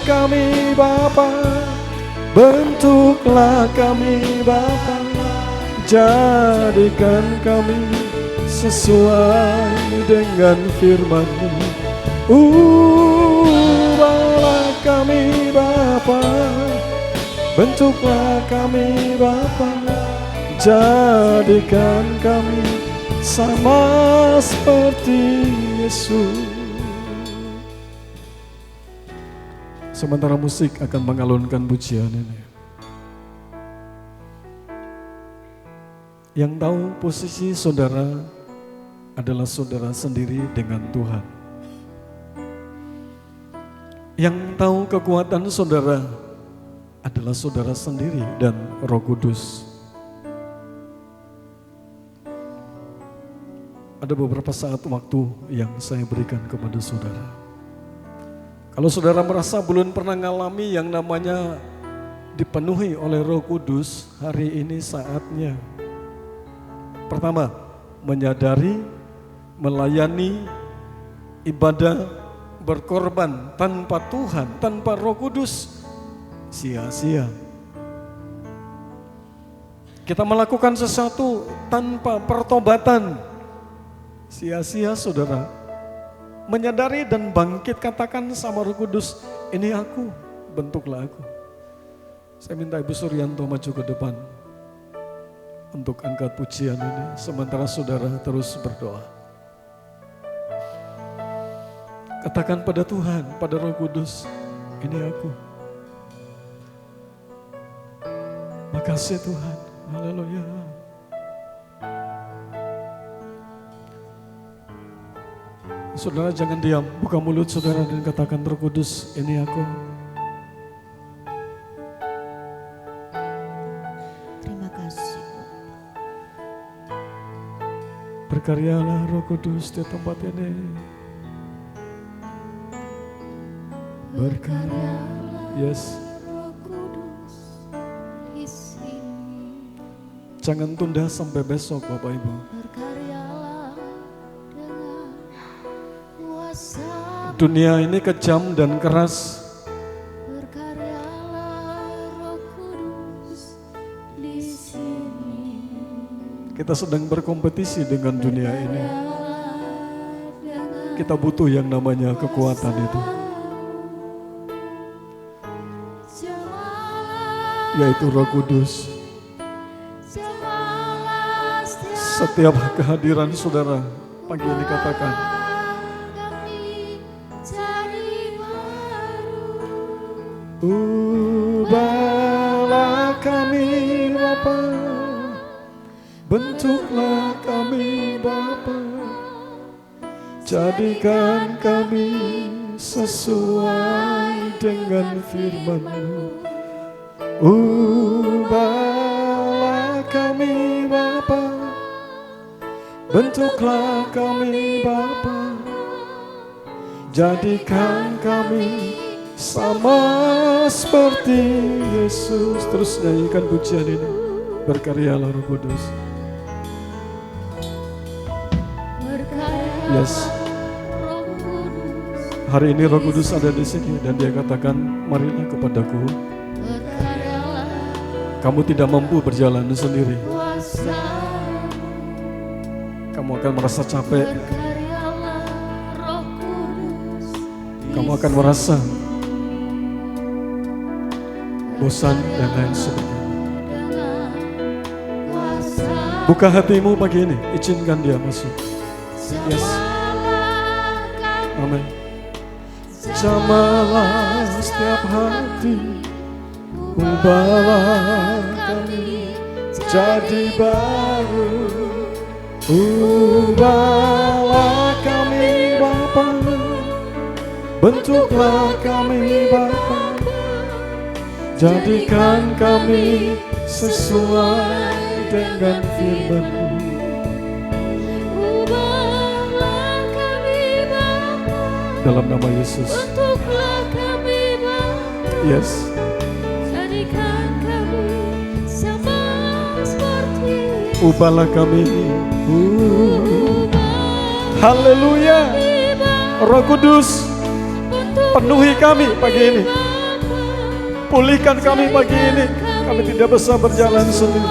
kami Bapa, bentuklah kami Bapa, jadikan kami sesuai dengan firman-Mu. Ubahlah kami Bapa, bentuklah kami Bapa, jadikan kami sama seperti Yesus. Sementara musik akan mengalunkan pujian ini, yang tahu posisi saudara adalah saudara sendiri dengan Tuhan. Yang tahu kekuatan saudara adalah saudara sendiri dan Roh Kudus. ada beberapa saat waktu yang saya berikan kepada saudara. Kalau saudara merasa belum pernah mengalami yang namanya dipenuhi oleh Roh Kudus, hari ini saatnya. Pertama, menyadari, melayani, ibadah, berkorban tanpa Tuhan, tanpa Roh Kudus, sia-sia. Kita melakukan sesuatu tanpa pertobatan, sia-sia saudara. Menyadari dan bangkit, katakan sama Roh Kudus, ini aku, bentuklah aku. Saya minta Ibu Suryanto maju ke depan untuk angkat pujian ini, sementara saudara terus berdoa. Katakan pada Tuhan, pada Roh Kudus, ini aku. Makasih Tuhan, haleluya. Saudara jangan diam, buka mulut saudara dan katakan, Roh Kudus, ini aku. Terima kasih. Berkaryalah Roh Kudus di tempat ini. Berkaryalah, yes. Roh Kudus di sini. Jangan tunda sampai besok Bapak Ibu. Berkaryalah dengan kuasa. Dunia ini kejam dan keras. Berkaryalah Roh Kudus di sini. Kita sedang berkompetisi dengan dunia ini. Dengan Kita butuh yang namanya kekuatan itu, jemalah, yaitu Roh Kudus. jemalah Setiap kehadiran saudara pagi ini katakan, kami jadi baru. ubahlah kami Bapa, bentuklah kami Bapa, jadikan kami sesuai dengan firman-Mu. Ubahlah kami Bapa, bentuklah kami Bapa, jadikan kami sama seperti Yesus. Terus nyanyikan pujian ini. Berkaryalah Roh Kudus. Berkaryalah Yes. Roh Kudus. Hari ini Roh Kudus ada di sini dan Dia katakan, marilah kepadaku. Berkaryalah Kamu tidak mampu berjalan sendiri. kuasa. Kamu akan merasa capek. Berkaryalah Roh Kudus. Kamu akan merasa bosan dan lain sebagainya. Dengan kuasa. Buka hatimu pagi ini, izinkan Dia masuk. Yes. Jamalah kami. Amin. Jamalah setiap hati, ubahlah kami jadi baru. Ubahlah kami Bapa, bentuklah kami Bapa, jadikan kami sesuai dengan firman-Mu. Ubahlah kami Bapa, Dalam nama Yesus. bentuklah kami Bapa, Yes. jadikan kami sama seperti Ubahlah kami. Haleluya. Roh Kudus, penuhi kami pagi ini. Pulihkan kami pagi ini. Kami tidak bisa berjalan sendiri.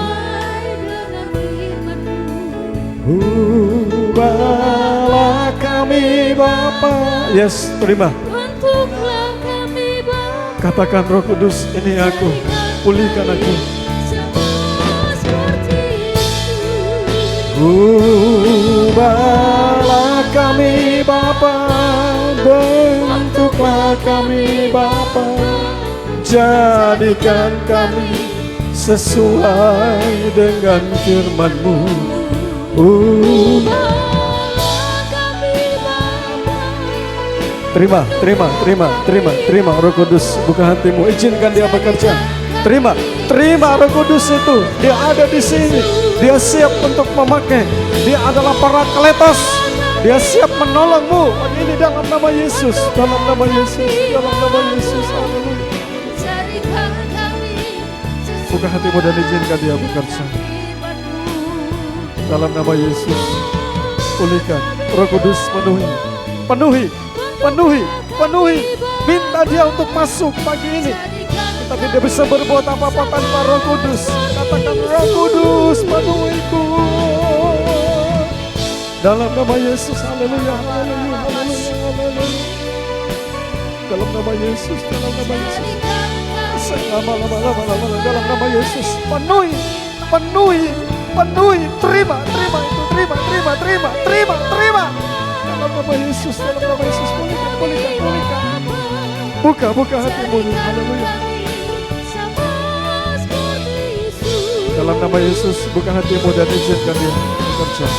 Ubahlah kami Bapa. Yes, terima. Bentuklah kami Bapa, Katakan Roh Kudus, ini aku. Pulihkan aku. sama seperti Yesus. Ubahlah kami Bapa, bentuklah kami Bapa, jadikan kami sesuai dengan firman-Mu. Ubahlah kami Bapa, Terima Roh Kudus, buka hatimu, izinkan Dia bekerja. Terima. Terima Roh Kudus itu. Dia ada di sini. Dia siap untuk memakai. Dia adalah Parakletos. Dia siap menolongmu. Ini dalam nama Yesus. Dalam nama Yesus. Dalam nama Yesus. Haleluya. Buka hatimu dan izinkan dia bekerja. Dalam nama Yesus. Pulihkan. Roh Kudus penuhi. Penuhi. Penuhi. Penuhi. Minta dia untuk masuk pagi ini. Tapi dia bisa berbuat apa-apa tanpa Roh Kudus. Katakan Roh Kudus penuhiku. Dalam nama Yesus. Haleluya. Haleluya. Haleluya. Haleluya. Dalam nama Yesus. Dalam nama Yesus. Lama-lama. Dalam nama Yesus. Penuhi. Penuhi. Penuhi. Terima. Terima itu. Terima. Terima. Terima. Terima. Terima. Dalam nama Yesus. Dalam nama Yesus. Pulihkan. Pulihkan. Pulihkan. Buka hatimu. Haleluya. Dalam nama Yesus, buka hatimu dan izinkan dia bekerja.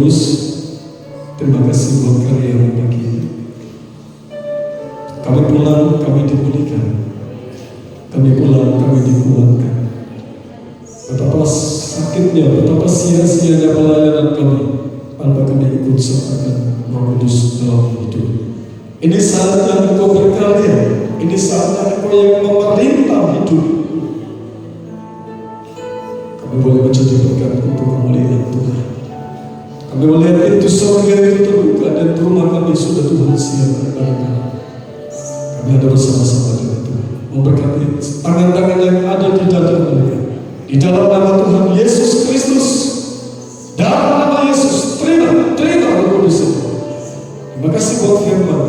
Kudus, terima kasih buat karya pagi ini. Kami pulang, kami dipulihkan. Kami pulang, kami dikuatkan. Betapa sakitnya, betapa sia-sianya pelayanan kami tanpa kami ikut sertakan Roh Kudus dalam hidup. Ini saatnya Engkau berkarya. Ini saatnya Engkau yang memerintah hidup. Kami boleh menjadi berkat untuk kemuliaan Tuhan. Kami melihat itu surga itu terbuka dan rumah kami sudah Tuhan siapkan bagi kami. Kami ada bersama-sama dengan Tuhan, memberkati tangan-tangan yang ada di dada mereka. Di dalam nama Tuhan Yesus Kristus, dalam nama Yesus, terima Roh Kudus. Terima kasih buat firman.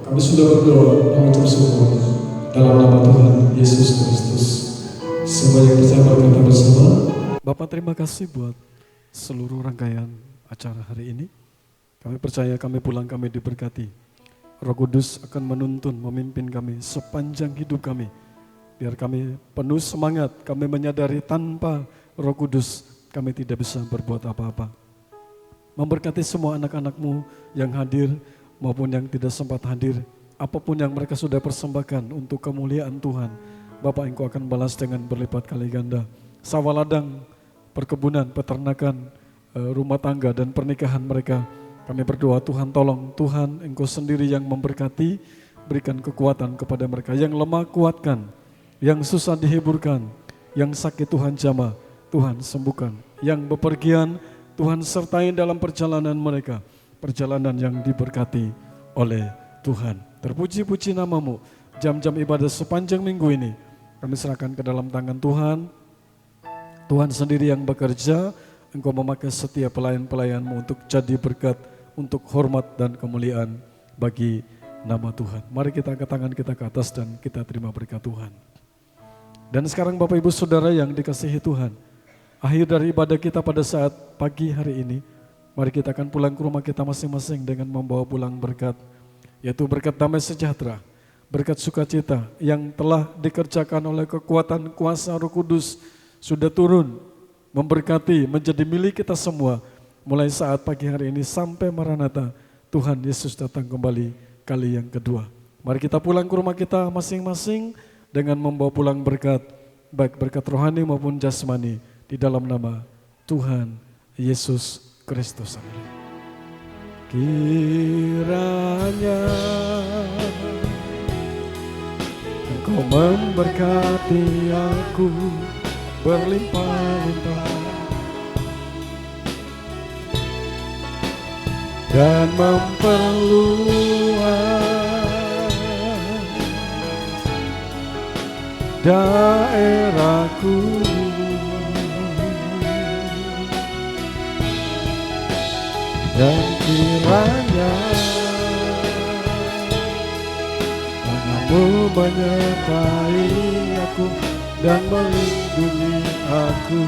Kami sudah berdoa mengucap syukur dalam nama Tuhan Yesus Kristus. Semua yang percaya berkata bersama. Bapak terima kasih buat seluruh rangkaian acara hari ini. Kami percaya kami pulang kami diberkati. Roh Kudus akan menuntun, memimpin kami sepanjang hidup kami. Biar kami penuh semangat, kami menyadari tanpa Roh Kudus kami tidak bisa berbuat apa-apa. Memberkati semua anak-anak-Mu yang hadir maupun yang tidak sempat hadir. Apapun yang mereka sudah persembahkan untuk kemuliaan Tuhan, Bapak Engkau akan balas dengan berlipat kali ganda. Sawah ladang, perkebunan, peternakan, rumah tangga dan pernikahan mereka. Kami berdoa Tuhan tolong, Tuhan Engkau sendiri yang memberkati, berikan kekuatan kepada mereka. Yang lemah kuatkan, yang susah dihiburkan, yang sakit Tuhan jamah, Tuhan sembuhkan. Yang bepergian Tuhan sertai dalam perjalanan mereka, perjalanan yang diberkati oleh Tuhan. Terpuji-puji nama-Mu, jam-jam ibadah sepanjang minggu ini kami serahkan ke dalam tangan Tuhan. Tuhan sendiri yang bekerja, Engkau memakai setiap pelayan-pelayan-Mu untuk jadi berkat, untuk hormat dan kemuliaan bagi nama Tuhan. Mari kita angkat tangan kita ke atas dan kita terima berkat Tuhan. Dan sekarang Bapak Ibu Saudara yang dikasihi Tuhan, akhir dari ibadah kita pada saat pagi hari ini, mari kita akan pulang ke rumah kita masing-masing dengan membawa pulang berkat, yaitu berkat damai sejahtera, berkat sukacita yang telah dikerjakan oleh kekuatan kuasa Roh Kudus, sudah turun, memberkati, menjadi milik kita semua, mulai saat pagi hari ini sampai Maranatha, Tuhan Yesus datang kembali kali yang kedua. Mari kita pulang ke rumah kita masing-masing dengan membawa pulang berkat, baik berkat rohani maupun jasmani, di dalam nama Tuhan Yesus Kristus. Kiranya Engkau memberkati aku berlimpah-limpah dan memperluas daerahku, dan kiranya Tangan-Mu menyertai aku dan melindungi aku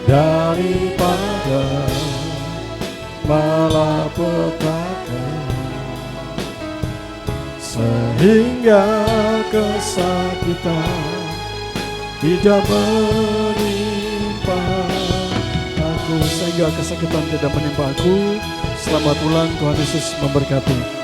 daripada malapetaka, sehingga kesakitan tidak menimpa aku, sehingga kesakitan tidak menimpa aku. Selamat ulang, Tuhan Yesus memberkati.